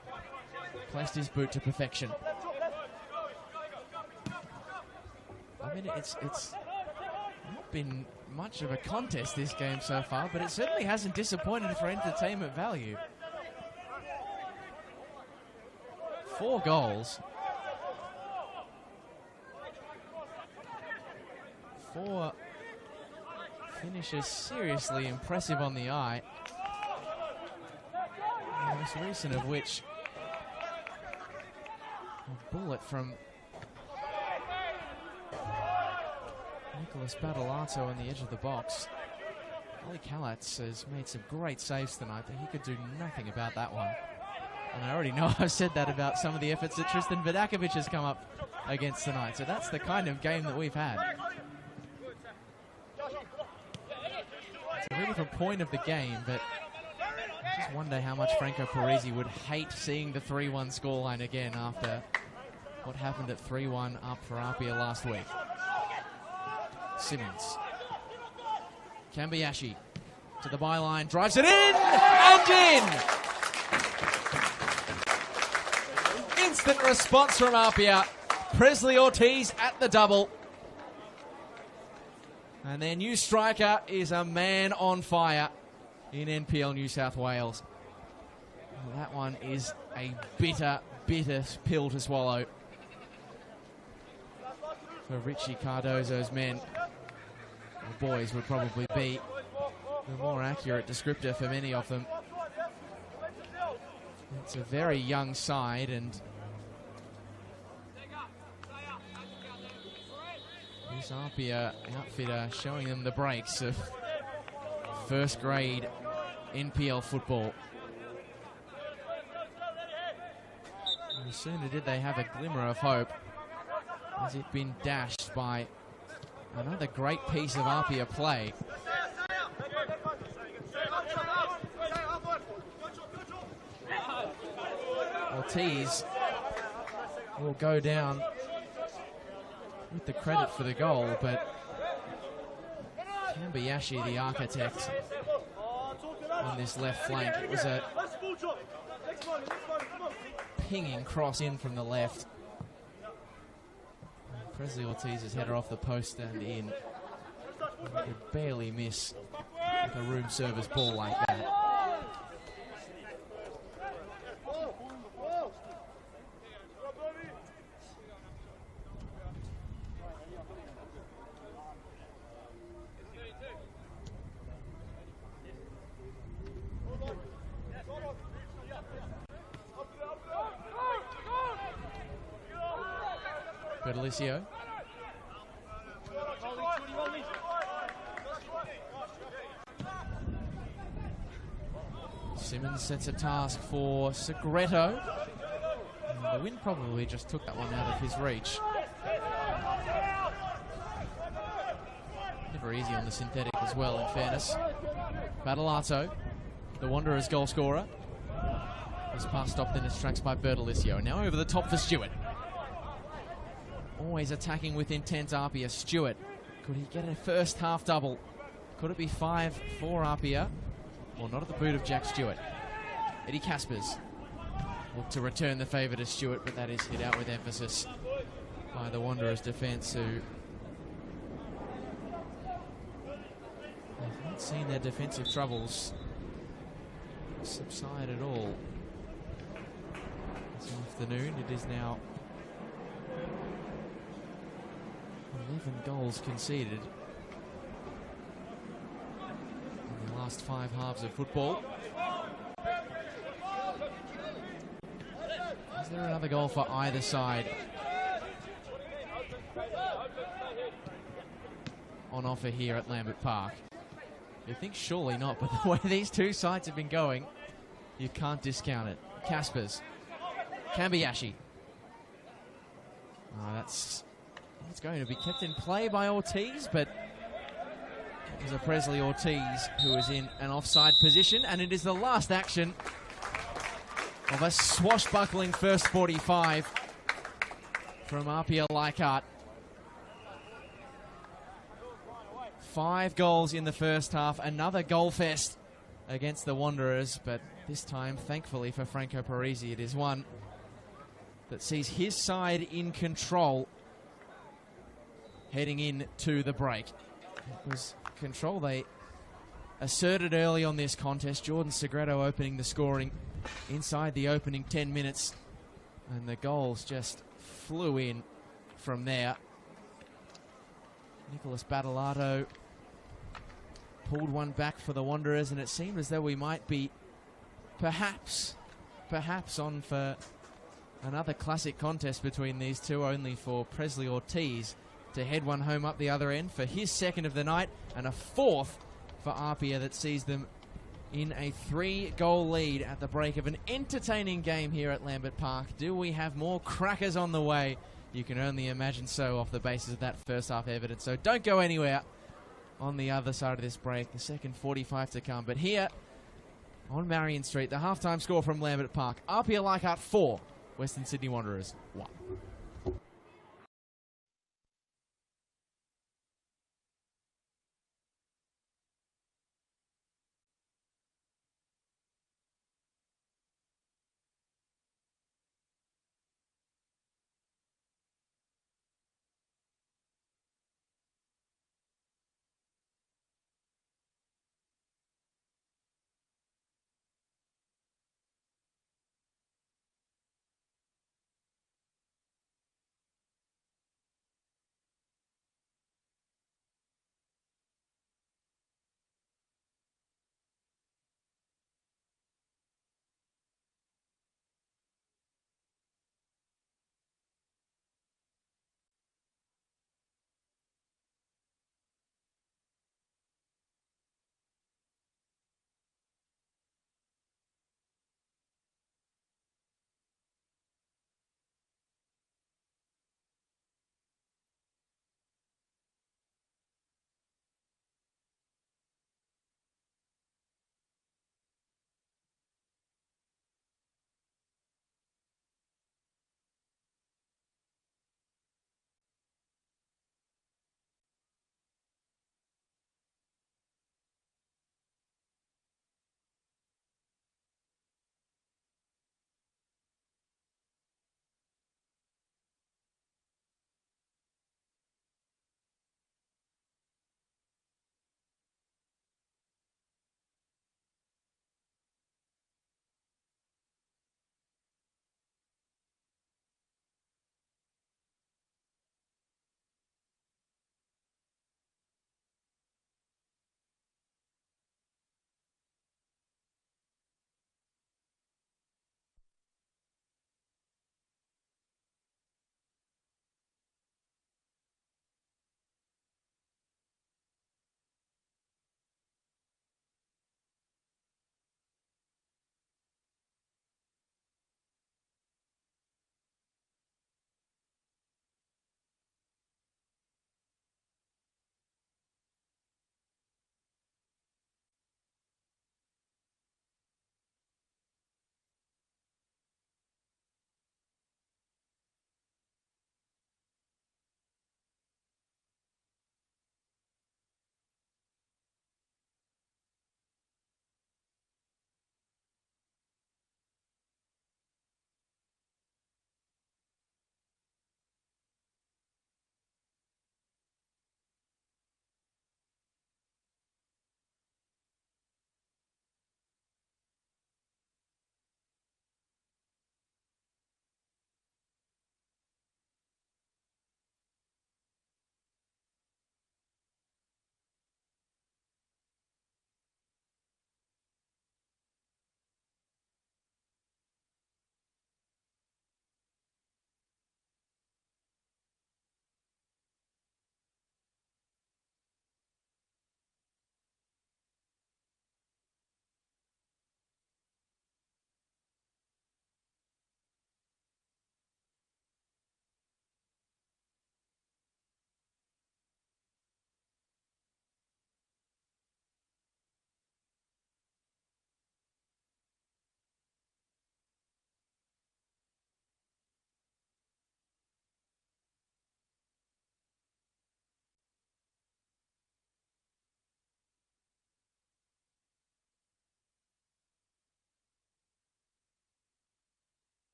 placed his boot to perfection. I mean, it's not been much of a contest this game so far, but it certainly hasn't disappointed for entertainment value. 4 goals. 4 finishes seriously impressive on the eye. The most recent of which, a bullet from Nicholas Badalato on the edge of the box. Ali Kalatz has made some great saves tonight, but he could do nothing about that one. And I already know I've said that about some of the efforts that Tristan Vidakovic has come up against tonight. So that's the kind of game that we've had. It's a really different point of the game, but I just wonder how much Franco Parisi would hate seeing the 3-1 scoreline again after what happened at 3-1 up for APIA last week. Simmons. Kambayashi to the byline, drives it in, and in! instant response from APIA. Presley Ortiz at the double. And their new striker is a man on fire in NPL New South Wales. Well, that one is a bitter, bitter pill to swallow for Richie Cardozo's men. The boys would probably be the more accurate descriptor for many of them. It's a very young side, and this APIA outfit are showing them the breaks of first grade NPL football. No sooner did they have a glimmer of hope has it been dashed by another great piece of APIA play. Ortiz will go down with the credit for the goal, but Kambayashi, the architect on this left flank, it was a pinging cross in from the left. Presley Ortiz's header off the post and in. He could barely miss with a room service ball like that. Bertolicio. Simmons sets a task for Segreto. The wind probably just took that one out of his reach. Never easy on the synthetic as well, in fairness. Battalato, the Wanderers goal scorer. His pass stopped in its tracks by Bertolicio. Now over the top for Stewart. Always attacking with intent, APIA. Stewart, could he get a first half double? Could it be 5 for APIA? Well, not at the boot of Jack Stewart. Eddie Caspers looked to return the favour to Stewart, but that is hit out with emphasis by the Wanderers defence, who have not seen their defensive troubles subside at all this afternoon. It is now 11 goals conceded in the last 5 halves of football. Is there another goal for either side on offer here at Lambert Park? You think surely not, but the way these two sides have been going, you can't discount it. Caspers, Kambayashi. That's going to be kept in play by Ortiz, but it was a Presley Ortiz who is in an offside position, and it is the last action of a swashbuckling first 45 from APIA Leichhardt. 5 goals in the first half, another goal fest against the Wanderers, but this time, thankfully for Franco Parisi, it is one that sees his side in control heading into the break. It was control they asserted early on this contest. Jordan Segreto opening the scoring inside the opening 10 minutes, and the goals just flew in from there. Nicholas Battalato pulled one back for the Wanderers, and it seemed as though we might be perhaps on for another classic contest between these two, only for Presley Ortiz to head one home up the other end for his second of the night, and a 4th for APIA that sees them in a 3-goal lead at the break of an entertaining game here at Lambert Park. Do we have more crackers on the way? You can only imagine so off the basis of that first half evidence. So don't go anywhere on the other side of this break. The second 45 to come. But here on Marion Street, the halftime score from Lambert Park. APIA Leichhardt 4, Western Sydney Wanderers 1.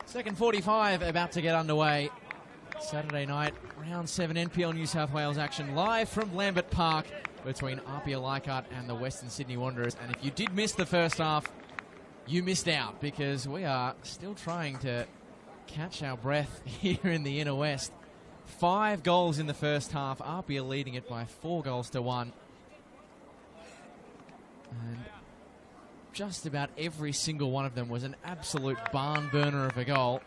Second 45 about to get underway. Saturday night, round 7 NPL New South Wales action live from Lambert Park between APIA Leichhardt and the Western Sydney Wanderers. And if you did miss the first half, you missed out, because we are still trying to catch our breath here in the inner west. 5 goals in the first half, APIA leading it by 4 goals to 1. And just about every single one of them was an absolute barn burner of a goal.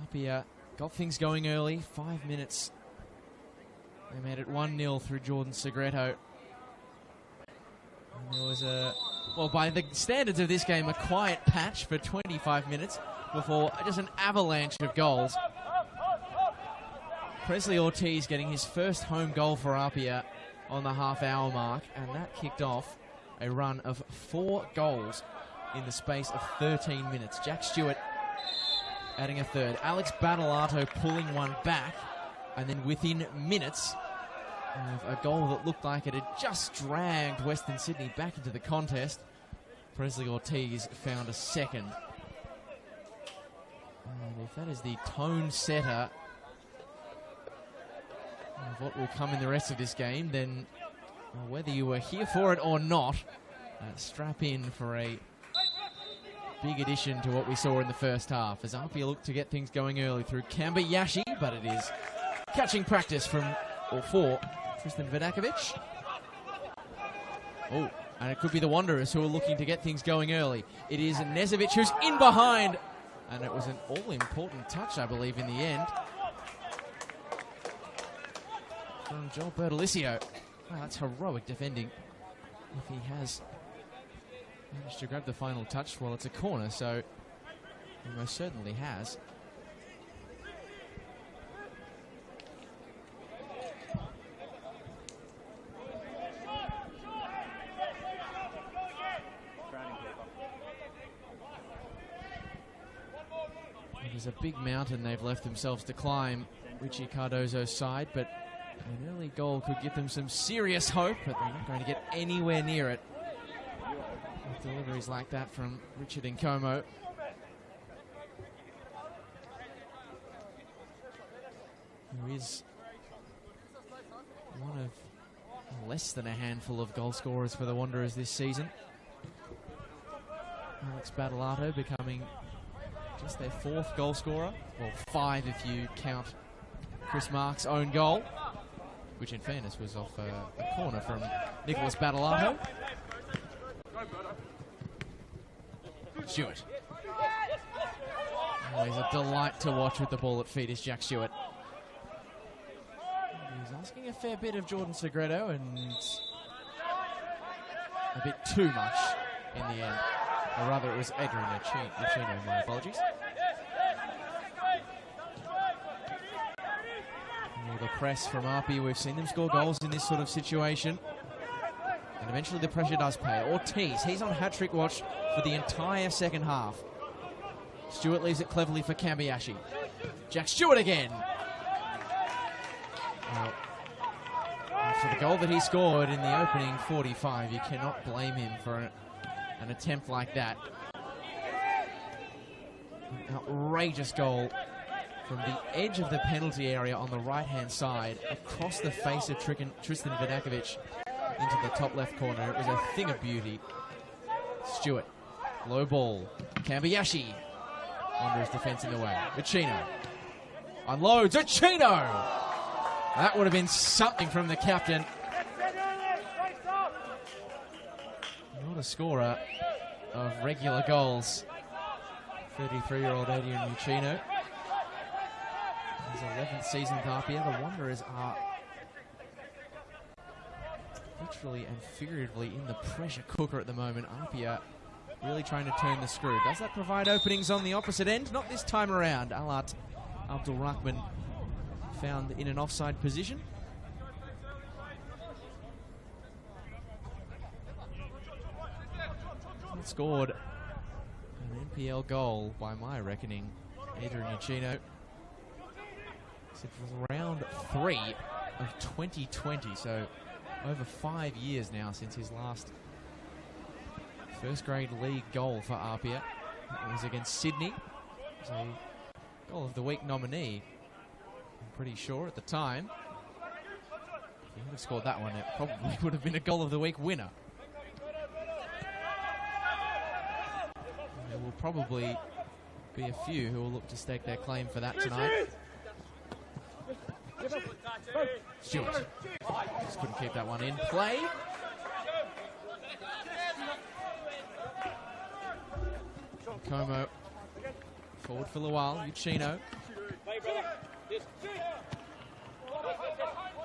APIA got things going early, 5 minutes. They made it 1-0 through Jordan Segreto. And there was a, well, by the standards of this game, a quiet patch for 25 minutes before just an avalanche of goals. Presley Ortiz getting his first home goal for APIA on the half-hour mark, and that kicked off a run of 4 goals in the space of 13 minutes. Jack Stewart adding a third. Alex Battolato pulling one back, and then within minutes of a goal that looked like it had just dragged Western Sydney back into the contest, Presley Ortiz found a second. And if that is the tone setter of what will come in the rest of this game, then whether you were here for it or not, strap in for a big addition to what we saw in the first half, as APIA looked to get things going early through Kambayashi, but it is catching practice from, or for, Tristan Vidakovic. Oh, and it could be the Wanderers who are looking to get things going early. It is Nezovic who's in behind, and it was an all-important touch, I believe, in the end, from Joel Bertolicio. Wow, that's heroic defending if he has managed to grab the final touch. Well, it's a corner, so he most certainly has. It is a big mountain they've left themselves to climb, Richie Cardozo's side, but an early goal could give them some serious hope, but they're not going to get anywhere near it with deliveries like that from Richard Nkomo. Who is one of less than a handful of goal scorers for the Wanderers this season. Alex Battolato becoming just their 4th goal scorer, well, 5 if you count Chris Mark's own goal, which in fairness was off a corner from Nicholas Battolato. Stewart. Always a delight to watch with the ball at feet is Jack Stewart. He's asking a fair bit of Jordan Segreto, and a bit too much in the end. Or rather, it was Adrian Uchino, my apologies. The press from APIA, we've seen them score goals in this sort of situation, and eventually the pressure does pay. Ortiz, he's on hat-trick watch for the entire second half. Stewart leaves it cleverly for Kambayashi. Jack Stewart again. Well, after the goal that he scored in the opening 45, you cannot blame him for an attempt like that. An outrageous goal from the edge of the penalty area on the right-hand side, across the face of Tristan Vidakovic into the top left corner. It was a thing of beauty. Stewart, low ball. Kambayashi, Wanderers defence in the way. Uchino unloads. Uchino! That would have been something from the captain. Not a scorer of regular goals, 33-year-old Adrian Uchino. His 11th season with APIA. The Wanderers are literally and figuratively in the pressure cooker at the moment. APIA really trying to turn the screw. Does that provide openings on the opposite end? Not this time around. Alat Abdul Rahman found in an offside position. Scored an NPL goal by my reckoning, Adrian Uchino. It was round 3 of 2020, so over 5 years now since his last first grade league goal for APIA. It was against Sydney. It was a Goal of the Week nominee. I'm pretty sure at the time. If he would have scored that one, it probably would have been a Goal of the Week winner. There will probably be a few who will look to stake their claim for that tonight. Stewart just couldn't keep that one in play. Como forward for Lual. Uchino. It's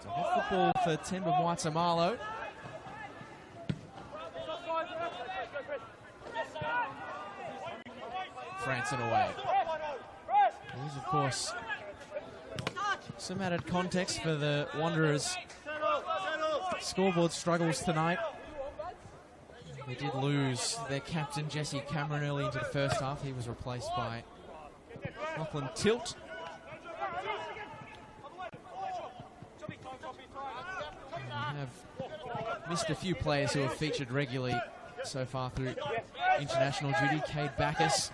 a hot football for Temba Mwatamalo. Franson away. There's, of course, some added context for the Wanderers' scoreboard struggles tonight. They did lose their captain, Jesse Cameron, early into the first half. He was replaced by Lachlan Tilt. And have missed a few players who have featured regularly so far through international duty. Cade Backus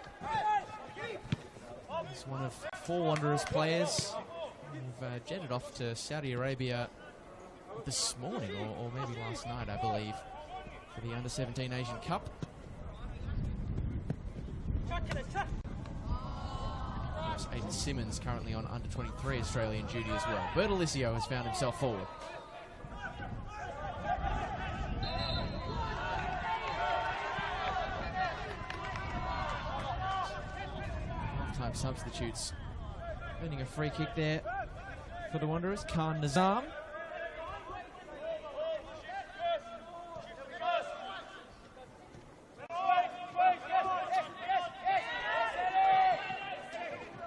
is one of 4 Wanderers players who've jetted off to Saudi Arabia this morning, or maybe last night, I believe, for the Under-17 Asian Cup. Aiden Simmons currently on Under-23 Australian duty as well. Bertolicio has found himself forward. Half-time substitutes. Earning a free kick there for the Wanderers. Khan Nizam.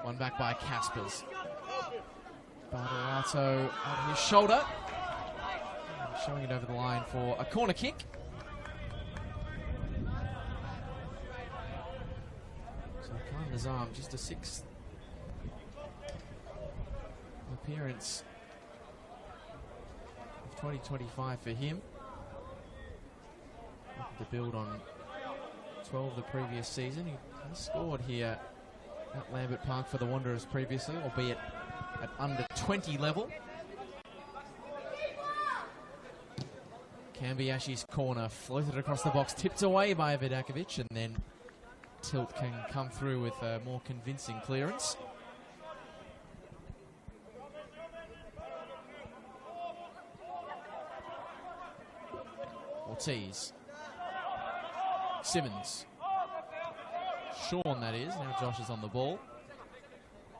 One back by Caspers. Bardolato on his shoulder. Showing it over the line for a corner kick. So Khan Nizam, just a 6th appearance of 2025 for him. Looking to build on 12 the previous season. He has scored here at Lambert Park for the Wanderers previously, albeit at under 20 level. Cambiashi's corner, floated across the box, tipped away by Vidakovic, and then Tilt can come through with a more convincing clearance. Ortiz. Simmons. Sean, that is. Now Josh is on the ball.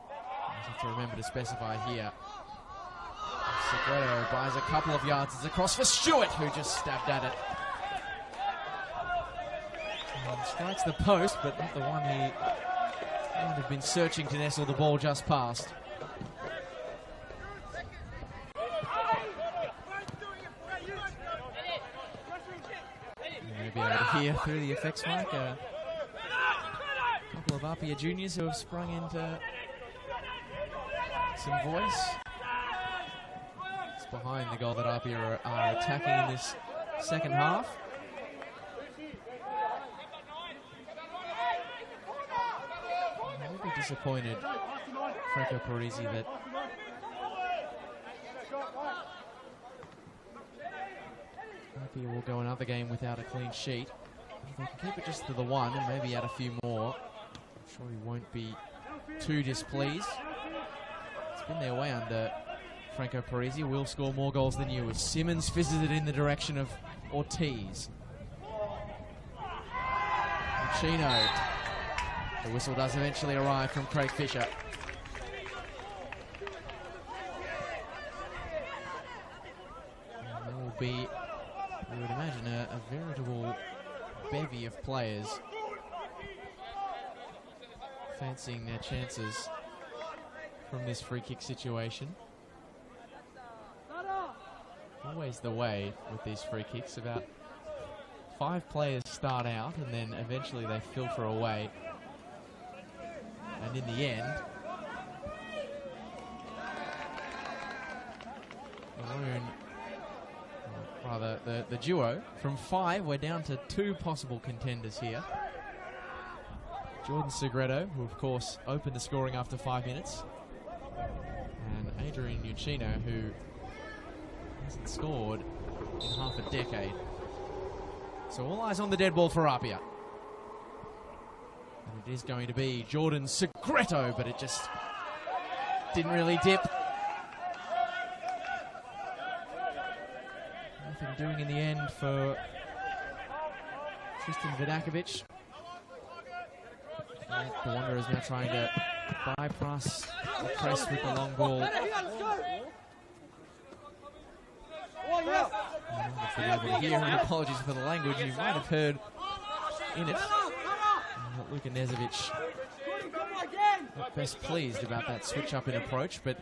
I have to remember to specify here. Segredo buys a couple of yards. It's across for Stewart, who just stabbed at it. And strikes the post, but not the one he might have been searching to nestle the ball just past. You may be able to hear through the effects mic a couple of APIA juniors who have sprung into some voice. It's behind the goal that APIA are attacking in this second half. I would be disappointed, Franco Parisi, that APIA will go another game without a clean sheet. If they can keep it just to the one and maybe add a few more, I'm sure he won't be too displeased. It's been their way under Franco Parisi. Will score more goals than you as Simmons fizzes it in the direction of Ortiz. Chino. The whistle does eventually arrive from Craig Fisher. And there will be, we would imagine, a veritable bevy of players fancying their chances from this free kick situation. Always the way with these free kicks. About 5 players start out and then eventually they filter away. And in the end, the duo, from 5, we're down to 2 possible contenders here. Jordan Segredo, who of course opened the scoring after 5 minutes. And Adrian Uccino, who hasn't scored in half a decade. So all eyes on the dead ball for APIA. And it is going to be Jordan Segredo, but it just didn't really dip. Nothing doing in the end for Tristan Vidakovic. The Wanderers now trying to bypass the press with the long ball. If you're able to hear, and apologies for the language you might have heard in it. Luka Nezovic not best pleased about that switch up in approach, but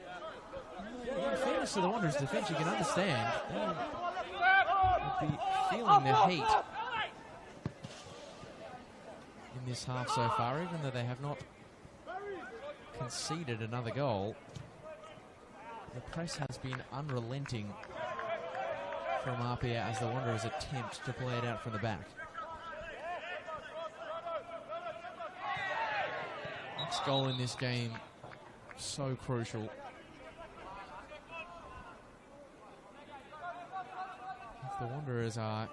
in fairness to the Wanderers defence, you can understand they'll be feeling the heat in this half so far, even though they have not conceded another goal. The press has been unrelenting from APIA as the Wanderers attempt to play it out from the back. Next goal in this game, so crucial. If the Wanderers are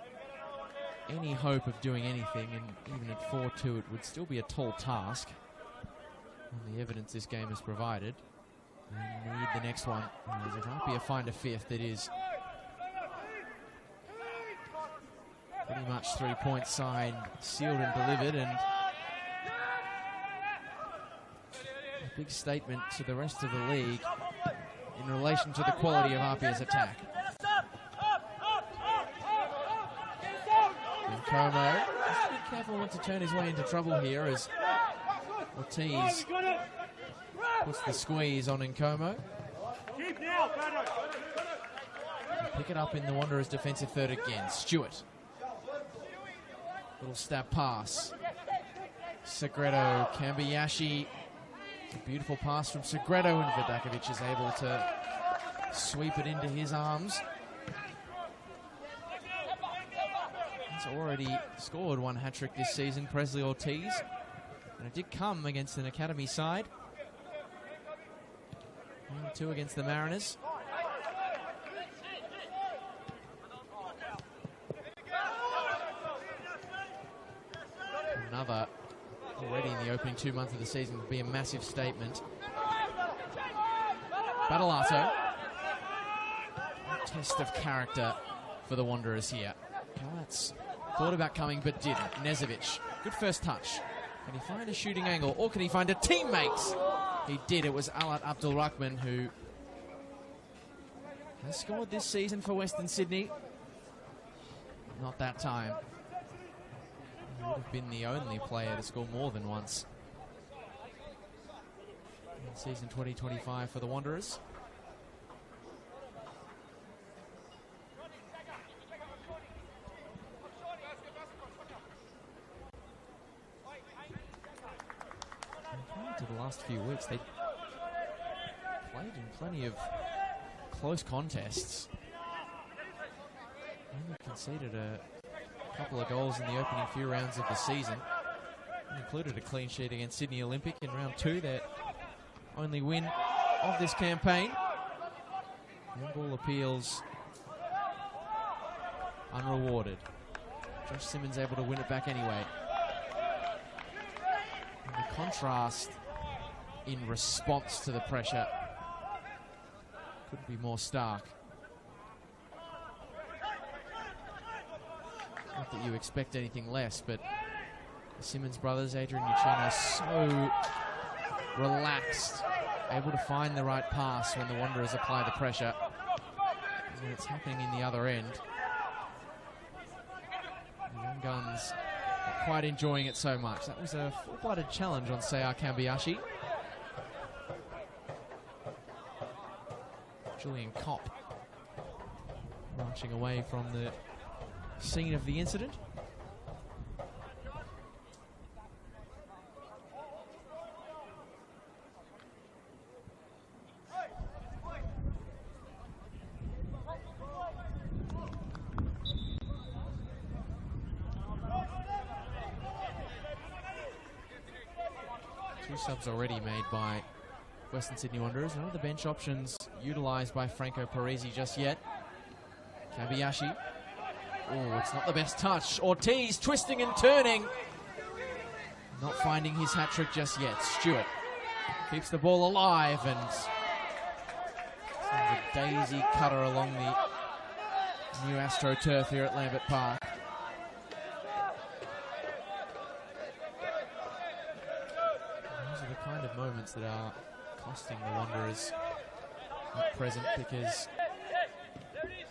any hope of doing anything, and even at 4-2 it would still be a tall task on the evidence this game has provided. They need the next one. As if APIA find a fifth, it is pretty much 3 points signed, sealed and delivered, and a big statement to the rest of the league in relation to the quality of APIA's attack. Nkomo, just be careful not to turn his way into trouble here as Ortiz puts the squeeze on Nkomo. Pick it up in the Wanderers' defensive third again. Stewart. Little stab pass. Segredo, Kambayashi. A beautiful pass from Segredo, and Vidakovic is able to sweep it into his arms. He's already scored one hat-trick this season, Presley Ortiz. And it did come against an academy side. 2 against the Mariners. Another already in the opening 2 months of the season would be a massive statement. Battalato. Test of character for the Wanderers here. Kalatz thought about coming but didn't. Nezovic, good first touch. Can he find a shooting angle or can he find a teammate? He did. It was Alat Abdul-Rahman who has scored this season for Western Sydney. Not that time. He would have been the only player to score more than once in season 2025 for the Wanderers. To the last few weeks, they played in plenty of close contests. Only conceded a couple of goals in the opening few rounds of the season. Included a clean sheet against Sydney Olympic in round 2, their only win of this campaign. Ball appeals unrewarded. Josh Simmons able to win it back anyway. And the contrast in response to the pressure couldn't be more stark. Not that you expect anything less, but the Simmons brothers, Adrian Uccino, so relaxed, able to find the right pass when the Wanderers apply the pressure. And it's happening in the other end. The Young Guns not quite enjoying it so much. That was a full-blooded challenge on Seya Kambayashi. Julian Kopp marching away from the scene of the incident. subs already made by Western Sydney Wanderers. None of the bench options utilised by Franco Parisi just yet. Kabayashi. Oh, it's not the best touch. Ortiz twisting and turning. Not finding his hat-trick just yet. Stewart keeps the ball alive and sends a daisy cutter along the new AstroTurf here at Lambert Park. Those are the kind of moments that are costing the Wanderers at present, because they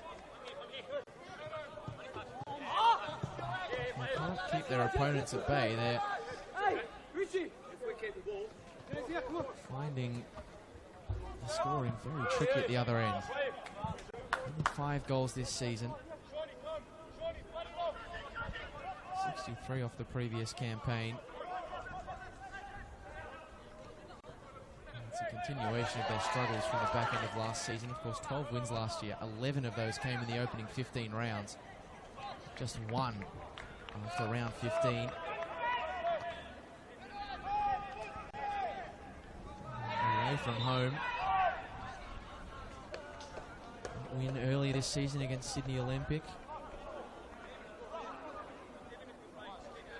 can't keep their opponents at bay. They're finding the scoring very tricky at the other end. Only 5 goals this season. 63 off the previous campaign. And it's a continuation of their struggles from the back end of last season. Of course, 12 wins last year. 11 of those came in the opening 15 rounds. Just 1 after round 15. Away from home. Win earlier this season against Sydney Olympic.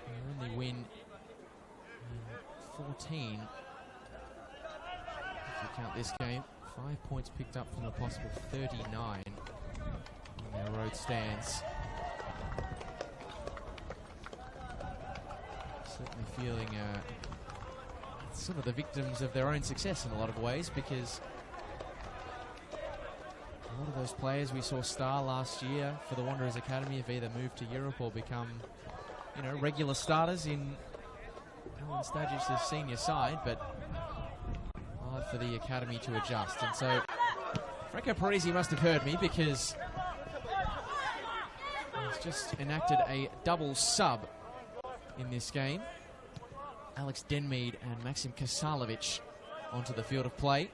They only win 14. If you count this game, 5 points picked up from a possible 39 in their road stands. Certainly feeling sort of the victims of their own success in a lot of ways, because a lot of those players we saw star last year for the Wanderers Academy have either moved to Europe or become, you know, regular starters in Alan Stagis' senior side, but hard for the academy to adjust. And so Franco Parisi must have heard me, because he's just enacted a double sub in this game. Alex Denmead and Maxim Kasalovic onto the field of play.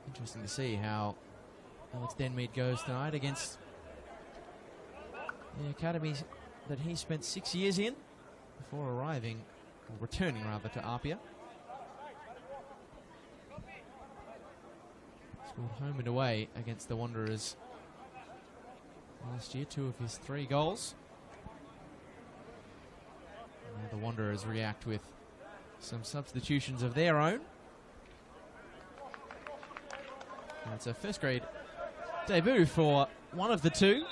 Interesting to see how Alex Denmead goes tonight against the academy that he spent 6 years in before arriving, or returning rather, to APIA. Scored home and away against the Wanderers last year, 2 of his 3 goals. Now the Wanderers react with some substitutions of their own. And it's a first grade debut for one of the 2.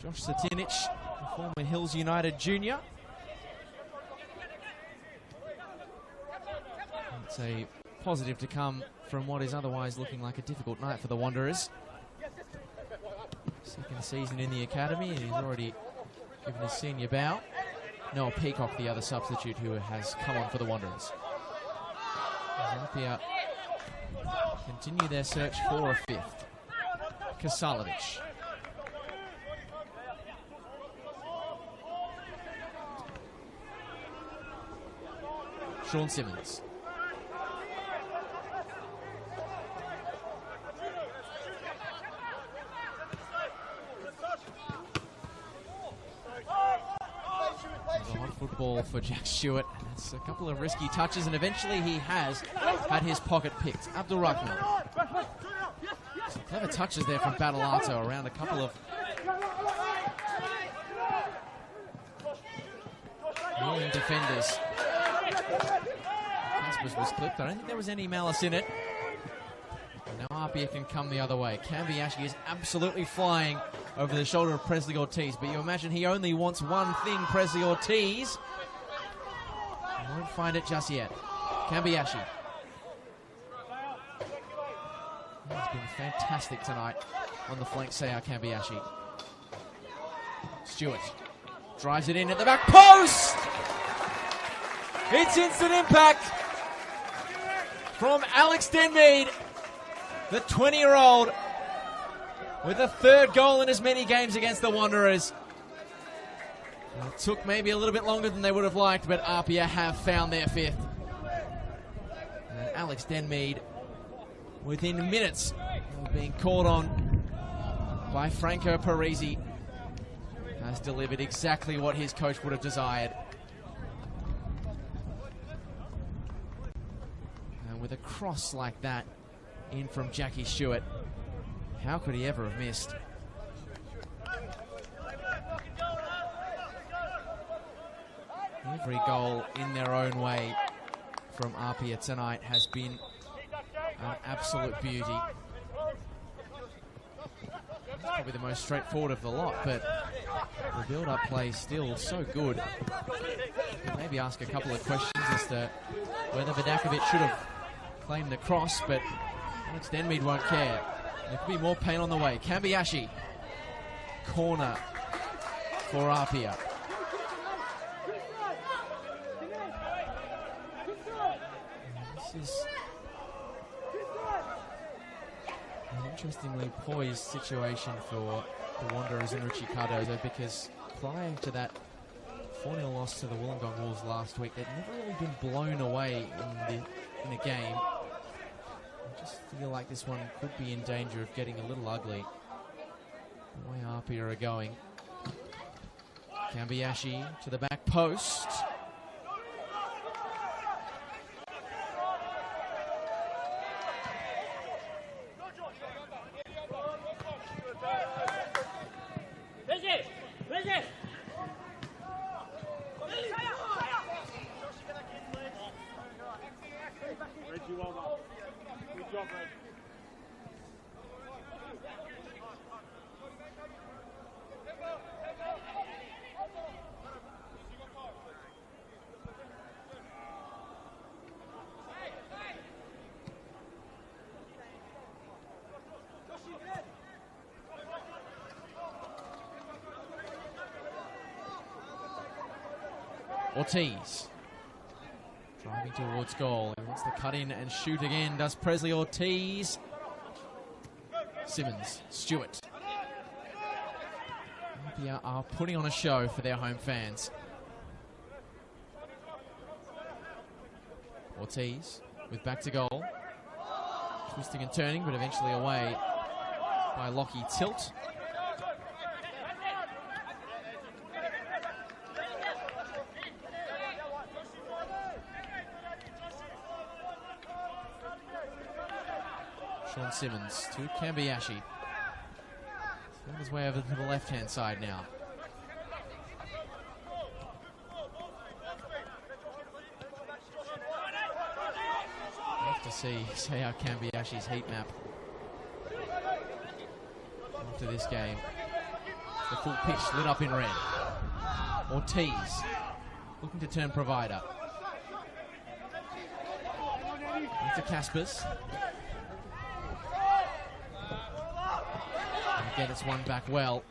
Josh Satinic, former Hills United junior. It's a positive to come from what is otherwise looking like a difficult night for the Wanderers. Second season in the academy, and he's already given his senior bow. Noah Peacock, the other substitute who has come on for the Wanderers. APIA continue their search for a 5th. Kasalovic. Sean Simmons. Football for Jack Stewart. It's a couple of risky touches, and eventually he has had his pocket picked. Abdul Rahman. Some clever touches there from Battalato around a couple of kneeling defenders. Caspers was clipped. I don't think there was any malice in it. And now APIA can come the other way. Kambiashi is absolutely flying over the shoulder of Presley Ortiz, but you imagine he only wants one thing, Presley Ortiz. He won't find it just yet. Kambiashi. He's been fantastic tonight on the flank, Seya Kambiashi. Stewart drives it in at the back post! It's instant impact from Alex Denmead, the 20-year-old, with a 3rd goal in as many games against the Wanderers. It took maybe a little bit longer than they would have liked, but APIA have found their 5th. And Alex Denmead, within minutes of being called on by Franco Parisi, has delivered exactly what his coach would have desired. And with a cross like that in from Jackie Stewart, how could he ever have missed? Every goal in their own way from APIA tonight has been an absolute beauty. Probably the most straightforward of the lot, but the build-up play still so good. Maybe ask a couple of questions as to whether Vidakovic should have claimed the cross, but Alex Denmead won't care. There could be more pain on the way. Kambiashi, corner for APIA. This is an interestingly poised situation for the Wanderers and Richie Cardozo, because prior to that 4-0 loss to the Wollongong Wolves last week, they'd never really been blown away in a game. I just feel like this one could be in danger of getting a little ugly, the way APIA are going. Kambiashi to the back post. Ortiz driving towards goal. He wants to cut in and shoot again. Does Presley Ortiz. Simmons, Stewart. APIA are putting on a show for their home fans. Ortiz with back to goal. Twisting and turning, but eventually away by Lockie Tilt. Sean Simmons to Kambiashi. On his way over to the left-hand side now. We'll have to see how Kambiashi's heat map after this game. The full pitch lit up in red. Ortiz looking to turn provider. Into Caspers. Again, it's won back well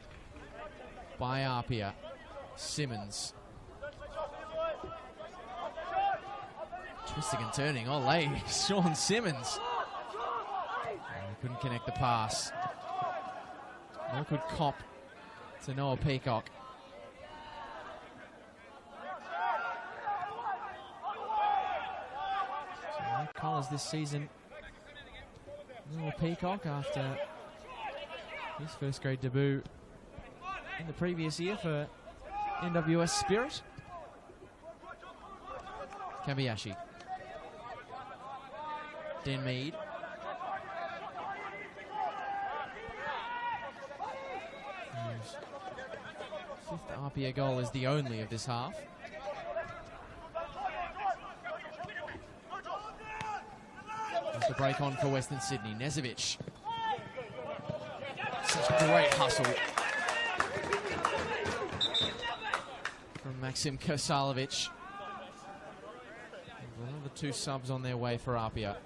by APIA. Simmons. Twisting and turning. Ole, Sean Simmons. Oh, couldn't connect the pass. Nor could Cop to Noah Peacock. So no colours this season. Noah Peacock after his first grade debut in the previous year for NWS Spirit. Kambiashi. Denmead. Whose fifth APIA goal is the only of this half. There's the break on for Western Sydney. Nezovic. Such a great hustle from Maxim Kosalovic. One of the two subs on their way for APIA.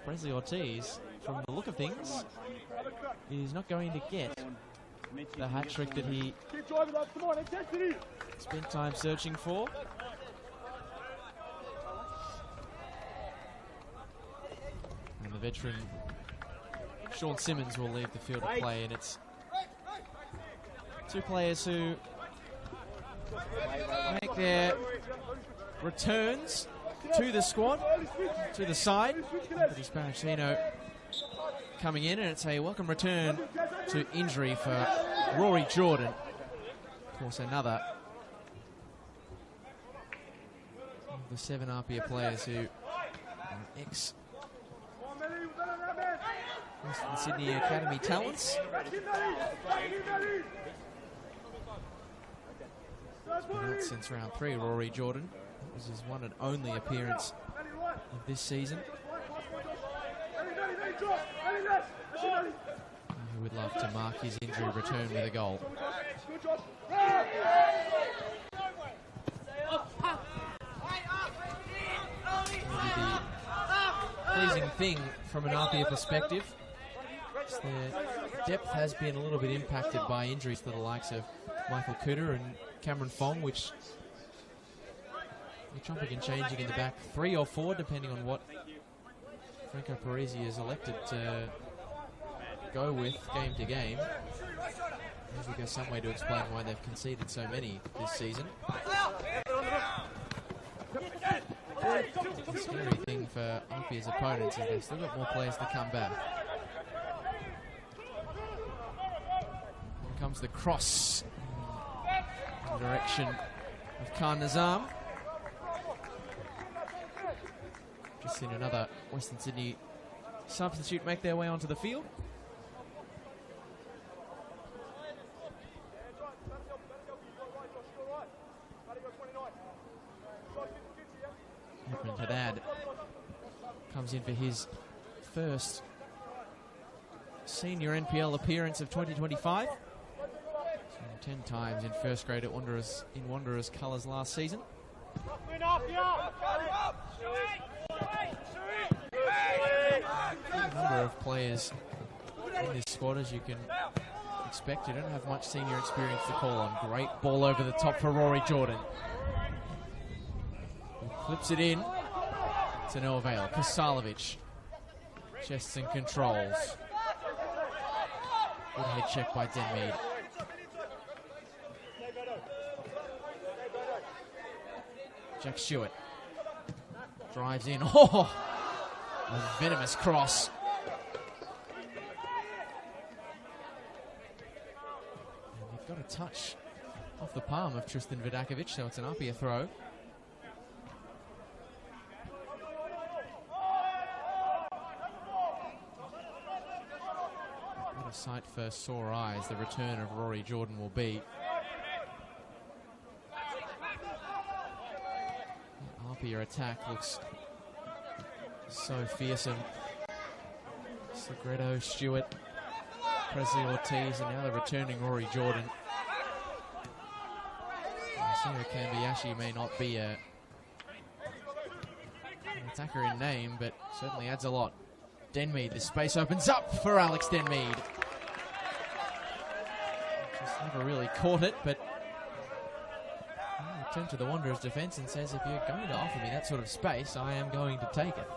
Presley Ortiz, from the look of things, is not going to get the hat-trick that he spent time searching for. And the veteran Sean Simmons will leave the field of play, and it's two players who make their returns to the squad, to the side. Anthony Sparacino coming in, and it's a welcome return to injury for Rory Jordan, of course, another of the 7 APIA players who are ex-Western Sydney Academy talents. Been out since round 3, Rory Jordan. That was his one and only appearance of this season. He would love to mark his injury return with a goal. Maybe the pleasing thing from an APIA perspective is their depth has been a little bit impacted by injuries to the likes of Michael Cooter and Cameron Fong, which you're jumping and changing in the back 3 or 4, depending on what Franco Parisi has elected to go with game to game. Maybe go some way to explain why they've conceded so many this season. The scary thing for APIA's opponents is they've still got more players to come back. Here comes the cross in the direction of Khan Nizam. Just seen another Western Sydney substitute make their way onto the field. Edmund Haddad comes in for his first senior NPL appearance of 2025. 10 times in first grade at Wanderers colours last season. A number of players in this squad, as you can expect. You don't have much senior experience to call on. Great ball over the top for Rory Jordan. He flips it in to no avail. Kasalovic chests and controls. Good head check by Denmead. Jack Stewart drives in. Oh, a venomous cross. And they've got a touch off the palm of Tristan Vidakovic, so it's an APIA throw. What a sight for sore eyes the return of Rory Jordan will be. APIA attack looks so fearsome. Segredo, Stewart, Presley Ortiz, and now they're returning Rory Jordan. Sarah Kambiyashi may not be an attacker in name, but certainly adds a lot. Denmead, the space opens up for Alex Denmead. Just never really caught it, but turn to the Wanderers defence and says, if you're going to offer me that sort of space, I am going to take it.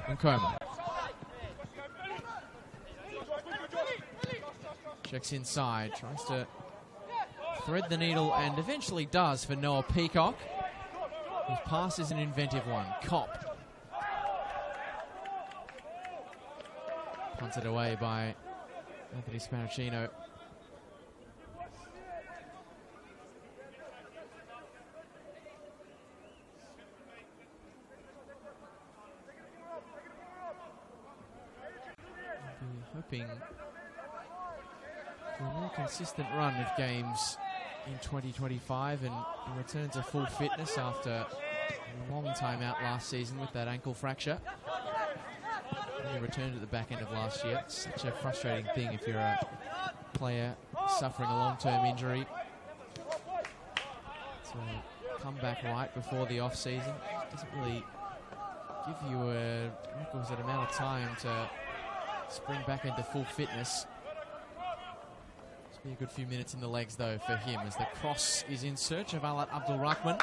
Nkoma checks inside, tries to thread the needle, and eventually does for Noah Peacock. His pass is an inventive one. Kopp punted away by Anthony Spanacino. Hoping for a more consistent run of games in 2025 and return to full fitness after a long time out last season with that ankle fracture. He returned at the back end of last year. It's such a frustrating thing if you're a player suffering a long-term injury. To come back right before the off-season doesn't really give you a requisite amount of time to spring back into full fitness. Be a good few minutes in the legs, though, for him as the cross is in search of Alat Abdul Rahman.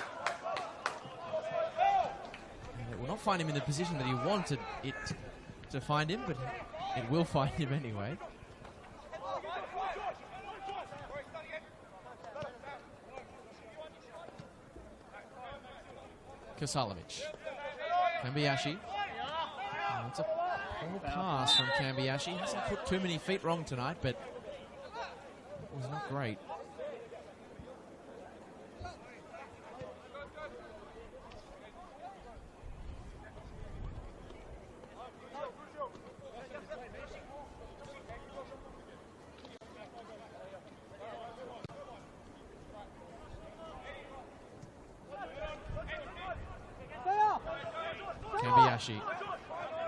And it will not find him in the position that he wanted it to find him, but it will find him anyway. Kasalovic. Kambiashi. It's a poor pass from Kambiashi. He hasn't put too many feet wrong tonight, but it was not great. Kambiashi.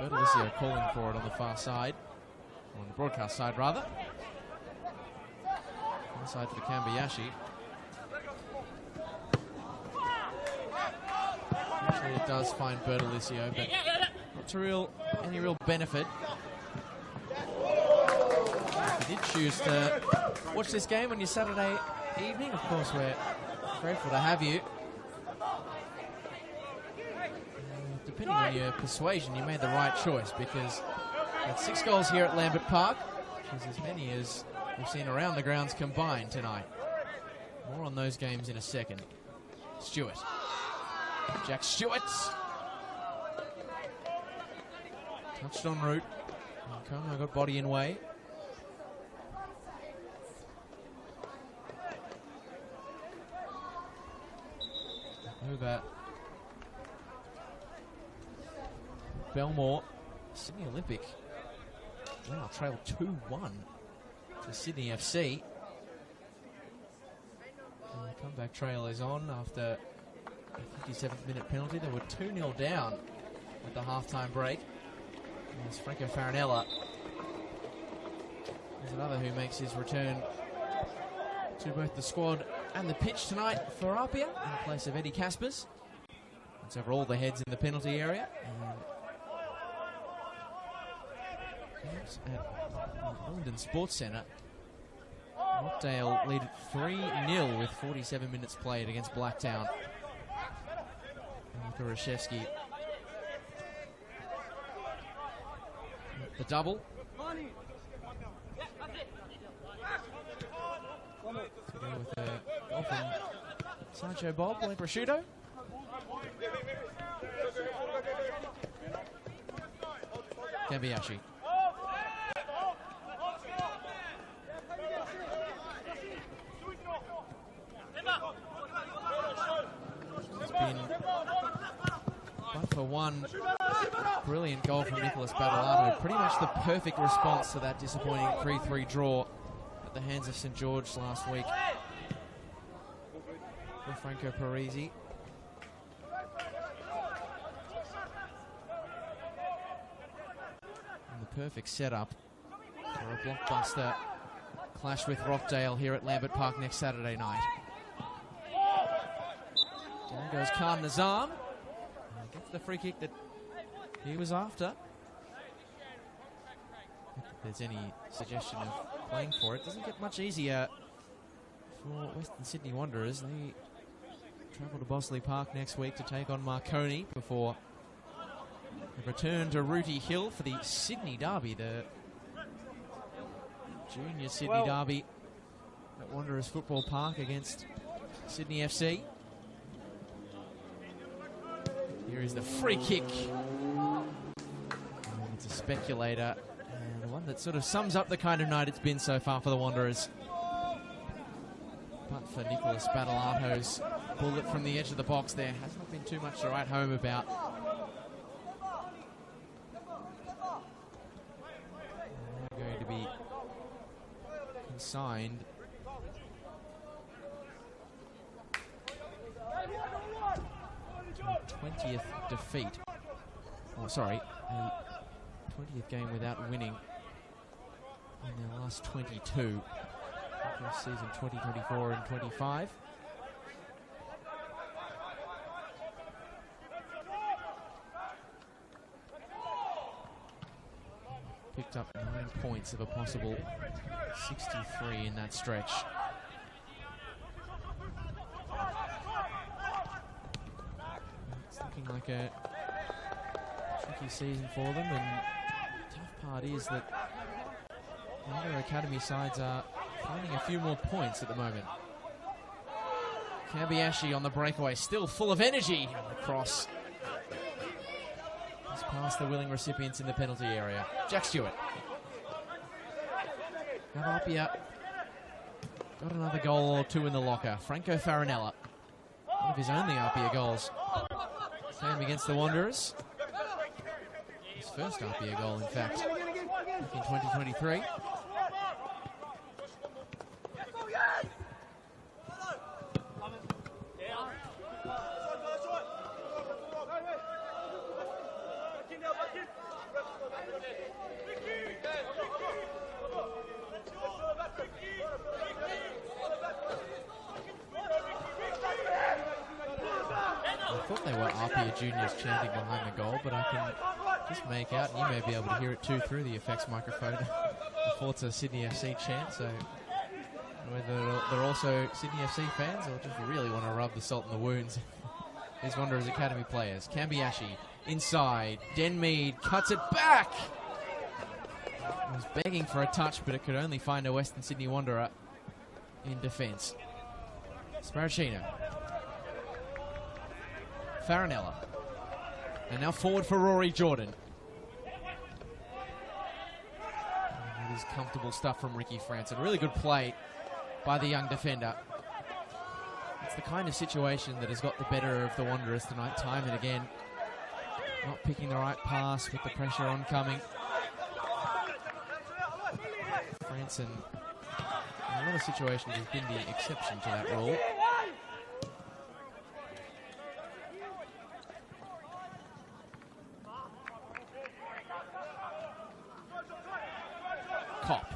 Bertolizio calling for it on the far side. On the broadcast side, rather. Far side for Kambiashi. Actually, it does find Bertolizio, but not to any real benefit. If you did choose to watch this game on your Saturday evening, of course, we're grateful to have you. Depending on your persuasion, you made the right choice, because we had 6 goals here at Lambert Park, which is as many as we've seen around the grounds combined tonight. More on those games in a second. Stewart. Jack Stewart. Touched en route. Como got body in way. Over Belmore, Sydney Olympic. Wow, trail 2-1 to Sydney FC. And the comeback trail is on after a 57th minute penalty. They were 2-0 down at the halftime break. There's Franco Farinella. There's another who makes his return to both the squad and the pitch tonight for APIA in place of Eddie Caspers. It's over all the heads in the penalty area. And at London Sports Centre, Rockdale lead 3-0 with 47 minutes played against Blacktown. And Kurashevsky. The double. To go with a goal from Sancho Bob, Blake Prosciutto. Kambiashi. It's been but for one brilliant goal from Nicholas Battalato. Pretty much the perfect response to that disappointing 3-3 draw at the hands of St George last week for Franco Parisi. And the perfect setup for a blockbuster clash with Rockdale here at Lambert Park next Saturday night. Down goes Khan Nizam. Gets the free kick that he was after. If there's any suggestion of playing for it, doesn't get much easier for Western Sydney Wanderers. They travel to Bosley Park next week to take on Marconi before they return to Rooty Hill for the Sydney Derby, the Junior Sydney Derby at Wanderers Football Park against Sydney FC. Here is the free kick. And it's a speculator, and one that sort of sums up the kind of night it's been so far for the Wanderers. But for Nicholas Battalato's bullet from the edge of the box there, has not been too much to write home about. Now going to be consigned. 20th defeat. Oh, sorry, a 20th game without winning in their last 22 across season 2024 and 25. Picked up 9 points of a possible 63 in that stretch. Looking like a tricky season for them, and the tough part is that the other academy sides are finding a few more points at the moment. Kabiashi on the breakaway, still full of energy. Across. Just past the willing recipients in the penalty area. Jack Stewart. Now APIA got another goal or two in the locker. Franco Farinella. One of his only APIA goals came against the Wanderers. His first APIA goal, in fact, back in 2023. I thought they were APIA juniors chanting behind the goal, but I can just make out, and you may be able to hear it too through the effects microphone, the Forza Sydney FC chant, so whether they're also Sydney FC fans or just really want to rub the salt in the wounds. These Wanderers Academy players. Kambiashi inside. Denmead cuts it back. He was begging for a touch, but it could only find a Western Sydney Wanderer in defence. Sparacino. Farinella. And now forward for Rory Jordan. And it is comfortable stuff from Ricky Franson. Really good play by the young defender. It's the kind of situation that has got the better of the Wanderers tonight, time and again. Not picking the right pass with the pressure oncoming. Franson, in a lot of situations, has been the exception to that rule. Kopp.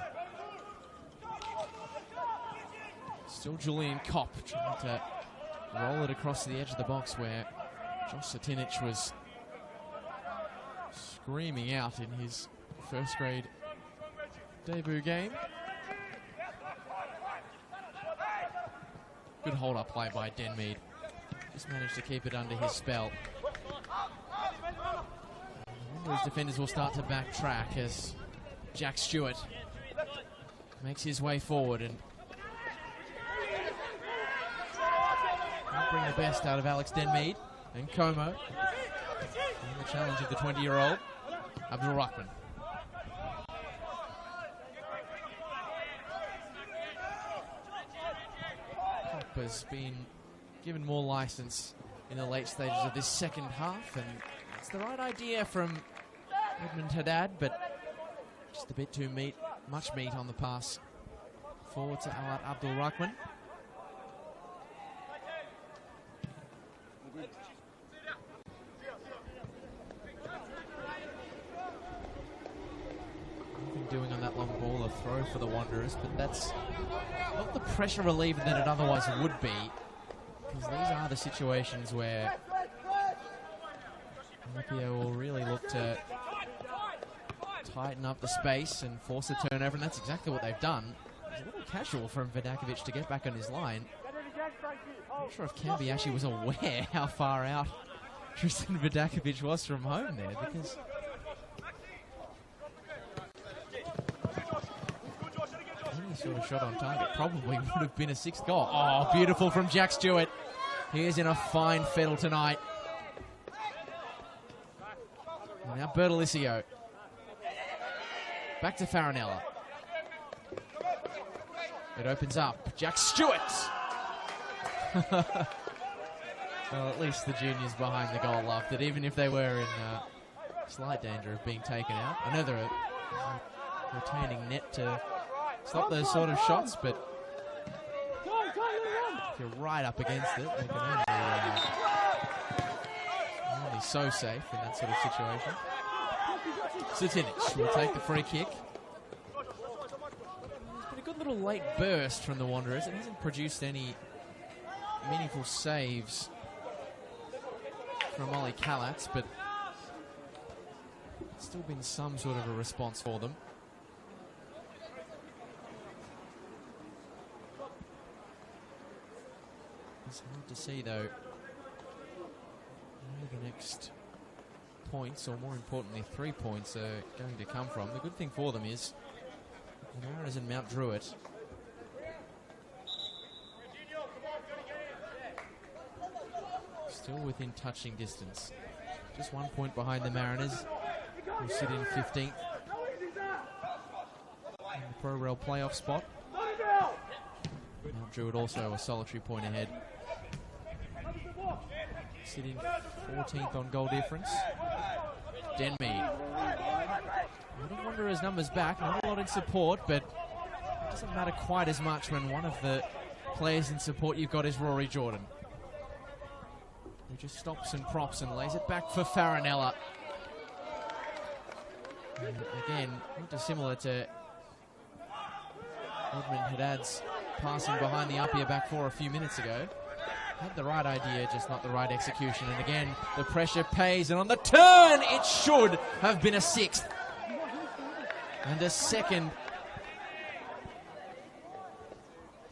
Still Julian Kopp trying to roll it across the edge of the box where Josh Satinic was screaming out in his first grade debut game. Good hold-up play by Denmead. Just managed to keep it under his spell. His defenders will start to backtrack as Jack Stewart makes his way forward and bring the best out of Alex Denmead and Como. And the challenge of the 20-year-old, Abdul Rahman. Kopp has been given more license in the late stages of this second half, and it's the right idea from Edmund Haddad, but just a bit too much meat on the pass forward to Alat Abdul Rahman. Doing on that long ball, a throw for the Wanderers, but that's not the pressure reliever that it otherwise would be, because these are the situations where APIA will really look to tighten up the space and force a turnover, and that's exactly what they've done. It was a little casual from Vidakovic to get back on his line. I'm not sure if Kambiashi was aware how far out Tristan Vidakovic was from home there, because sort of shot on target probably would have been a sixth goal. Oh, beautiful from Jack Stewart. He is in a fine fettle tonight. And now Bertolicio. Back to Farinella. It opens up. Jack Stewart. Well, at least the juniors behind the goal loved it, even if they were in slight danger of being taken out. I know they're retaining net to stop those sort of shots, but if you're right up against it, they can only so safe in that sort of situation. Satinic will take the free kick. There's been a good little late burst from the Wanderers. It hasn't produced any meaningful saves from Ollie Kallatz, but it's still been some sort of a response for them. It's hard to see, though, where the next points, or more importantly 3 points, are going to come from. The good thing for them is the Mariners and Mount Druitt Still within touching distance. Just 1 point behind the Mariners, who sit in 15th in the Pro Rel playoff spot. Mount Druitt also a solitary point ahead. Sit in 14th on goal difference. Denmead. Not Wanderers numbers back, not a lot in support, but it doesn't matter quite as much when one of the players in support you've got is Rory Jordan, who just stops and props and lays it back for Farinella. And again, not dissimilar to Edmund Haddad's passing behind the APIA back four a few minutes ago. Had the right idea, just not the right execution. And again, the pressure pays, and on the turn, it should have been a sixth. And a second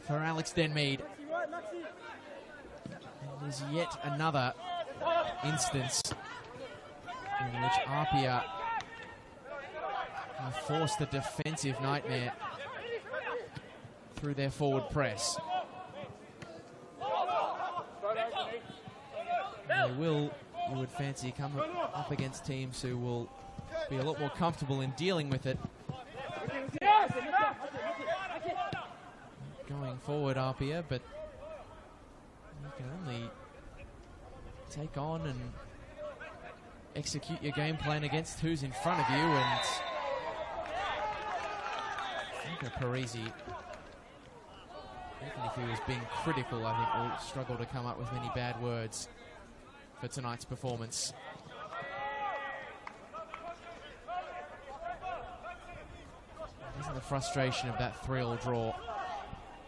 for Alex Denmead. And there's yet another instance in which APIA have forced the defensive nightmare through their forward press. They will, you would fancy, come up against teams who will be a lot more comfortable in dealing with it. Going forward, APIA, but you can only take on and execute your game plan against who's in front of you, and I think Parisi, even if he was being critical, I think will struggle to come up with many bad words for tonight's performance. Isn't the frustration of that 3-3 draw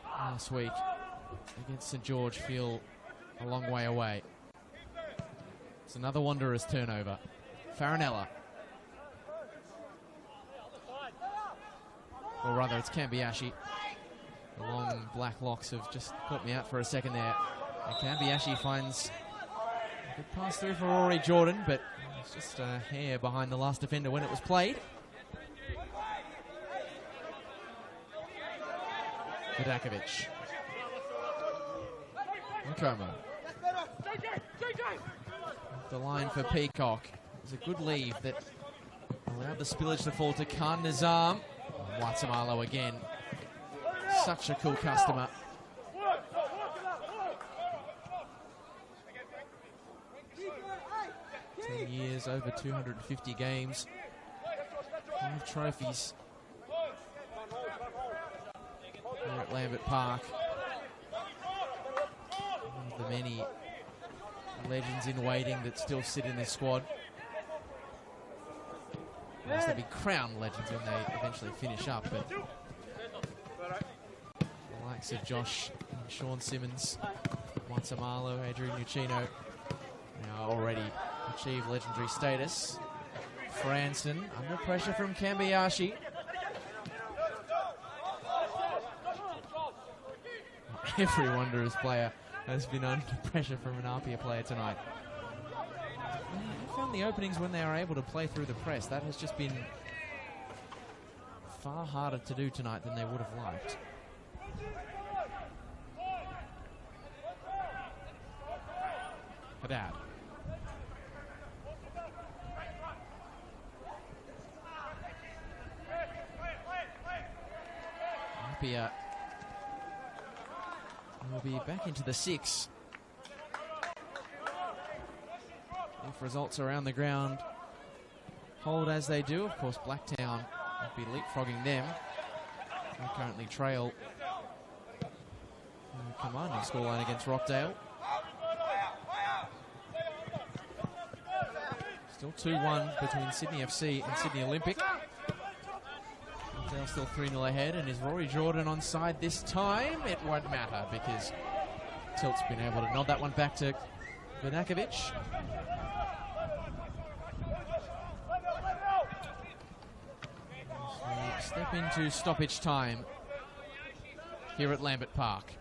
last week against St George feel a long way away? It's another Wanderers turnover. Farinella. Or rather, it's Kambiashi. The long black locks have just caught me out for a second there. And Kambiashi finds a good pass through for Rory Jordan, but it's just a hair behind the last defender when it was played. Vidakovic. Nkomo. The line for Peacock. It was a good leave that allowed the spillage to fall to Khan Nizam. Watamalo again. Such a cool customer. 10 years, over 250 games. 5 trophies here at Lambert Park. One of the many legends in waiting that still sit in this squad. They'll be crowned legends when they eventually finish up, but the likes of Josh and Sean Simmons, Monsamalo, Adrian Uccino now already achieved legendary status. Franson under pressure from Kambiashi. Every Wanderers player has been under pressure from an APIA player tonight. I found the openings when they are able to play through the press. That has just been far harder to do tonight than they would have liked. Haddad. APIA will be back into the 6. If results around the ground hold as they do, of course Blacktown will be leapfrogging them. They currently trail commanding scoreline against Rockdale. Still 2-1 between Sydney FC and Sydney Olympic. Rockdale still 3-0 ahead, and is Rory Jordan onside this time? It won't matter because Tilt's been able to nod that one back to Vidakovic. Step into stoppage time here at Lambert Park.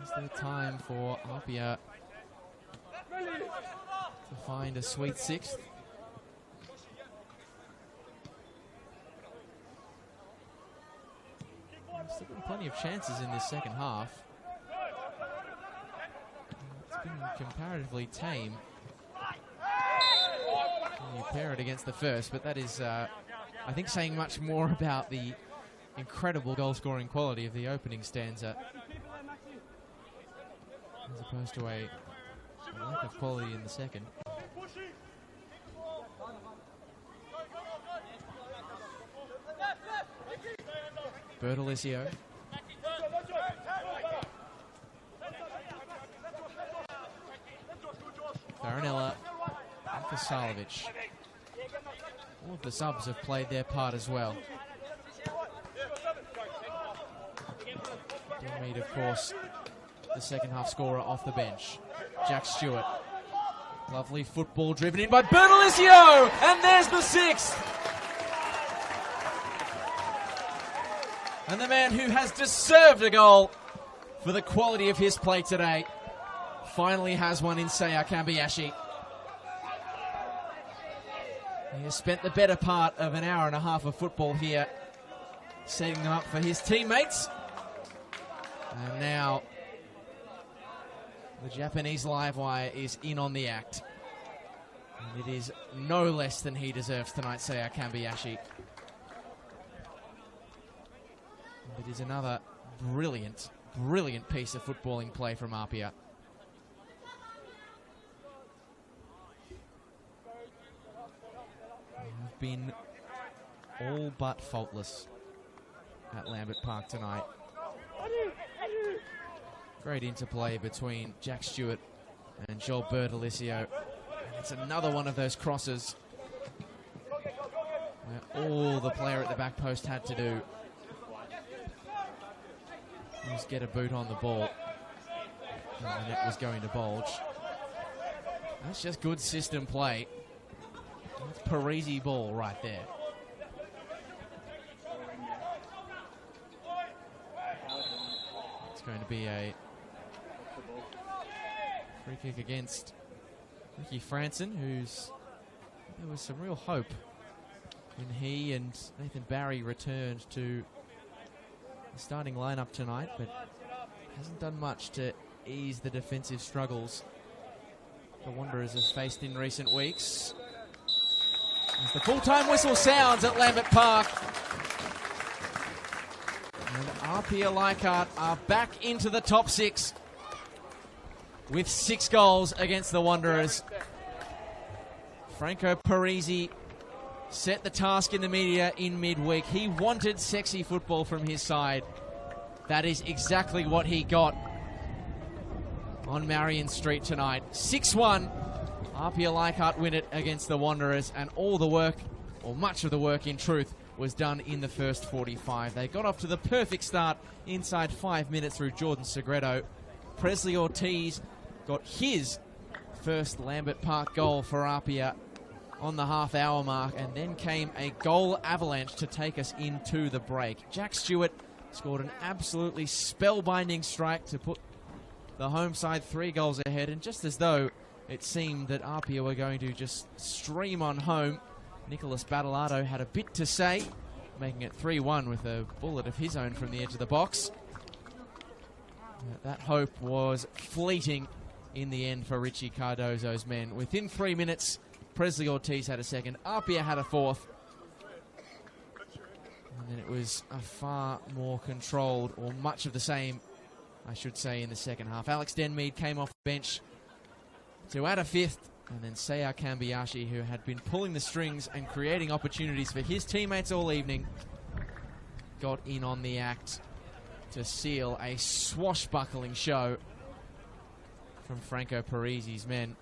Is there time for APIA to find a sweet 6th? plenty of chances in this second half. It's been comparatively tame. You pair it against the first, but that is, I think, saying much more about the incredible goal-scoring quality of the opening stanza as opposed to a lack of quality in the second. Bertolizio. Farinella and Kasalovic. All of the subs have played their part as well. Denmead, of course, the second half scorer off the bench. Jack Stewart. Lovely football driven in by Bertolizio, and there's the sixth. And the man who has deserved a goal for the quality of his play today finally has one in Seiya Kambayashi. He has spent the better part of an hour and a half of football here, setting them up for his teammates. And now the Japanese live wire is in on the act. And it is no less than he deserves tonight, Seiya Kambayashi. It is another brilliant, brilliant piece of footballing play from APIA. They've been all but faultless at Lambert Park tonight. Great interplay between Jack Stewart and Joel Bertolizio. It's another one of those crosses where all the player at the back post had to do was get a boot on the ball, and the net was going to bulge. That's just good system play. That's Parisi ball right there. It's going to be a free kick against Ricky Franson, there was some real hope when he and Nathan Barry returned to the starting lineup tonight, but hasn't done much to ease the defensive struggles the Wanderers have faced in recent weeks. As the full-time whistle sounds at Lambert Park, and APIA Leichhardt are back into the top six with 6 goals against the Wanderers. Franco Parisi set the task in the media in midweek. He wanted sexy football from his side. That is exactly what he got on Marion Street tonight. 6-1. APIA Leichhardt win it against the Wanderers, and all the work, or much of the work in truth, was done in the first 45. They got off to the perfect start inside 5 minutes through Jordan Segredo. Presley Ortiz got his first Lambert Park goal for APIA on the half-hour mark, and then came a goal avalanche to take us into the break. Jack Stewart scored an absolutely spellbinding strike to put the home side 3 goals ahead, and just as though it seemed that APIA were going to just stream on home, Nicholas Battalato had a bit to say, making it 3-1 with a bullet of his own from the edge of the box. That hope was fleeting in the end for Richie Cardozo's men. Within 3 minutes, Presley Ortiz had a second, APIA had a fourth, and then it was a far more controlled, or much of the same, I should say, in the second half. Alex Denmead came off the bench to add a fifth, and then Seiya Kambayashi, who had been pulling the strings and creating opportunities for his teammates all evening, got in on the act to seal a swashbuckling show from Franco Parisi's men.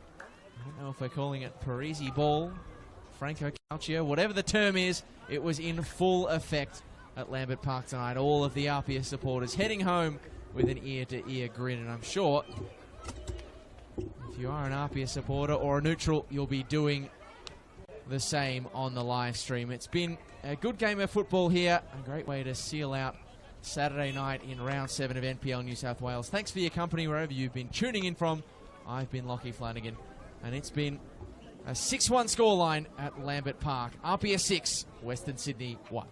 I don't know if we're calling it Parisi ball, Franco Calcio, whatever the term is, it was in full effect at Lambert Park tonight. All of the APIA supporters heading home with an ear-to-ear grin, and I'm sure if you are an APIA supporter or a neutral, you'll be doing the same on the live stream. It's been a good game of football here, a great way to seal out Saturday night in round 7 of NPL New South Wales. Thanks for your company wherever you've been tuning in from. I've been Lockie Flanagan, and it's been a 6-1 scoreline at Lambert Park. APIA 6, Western Sydney 1.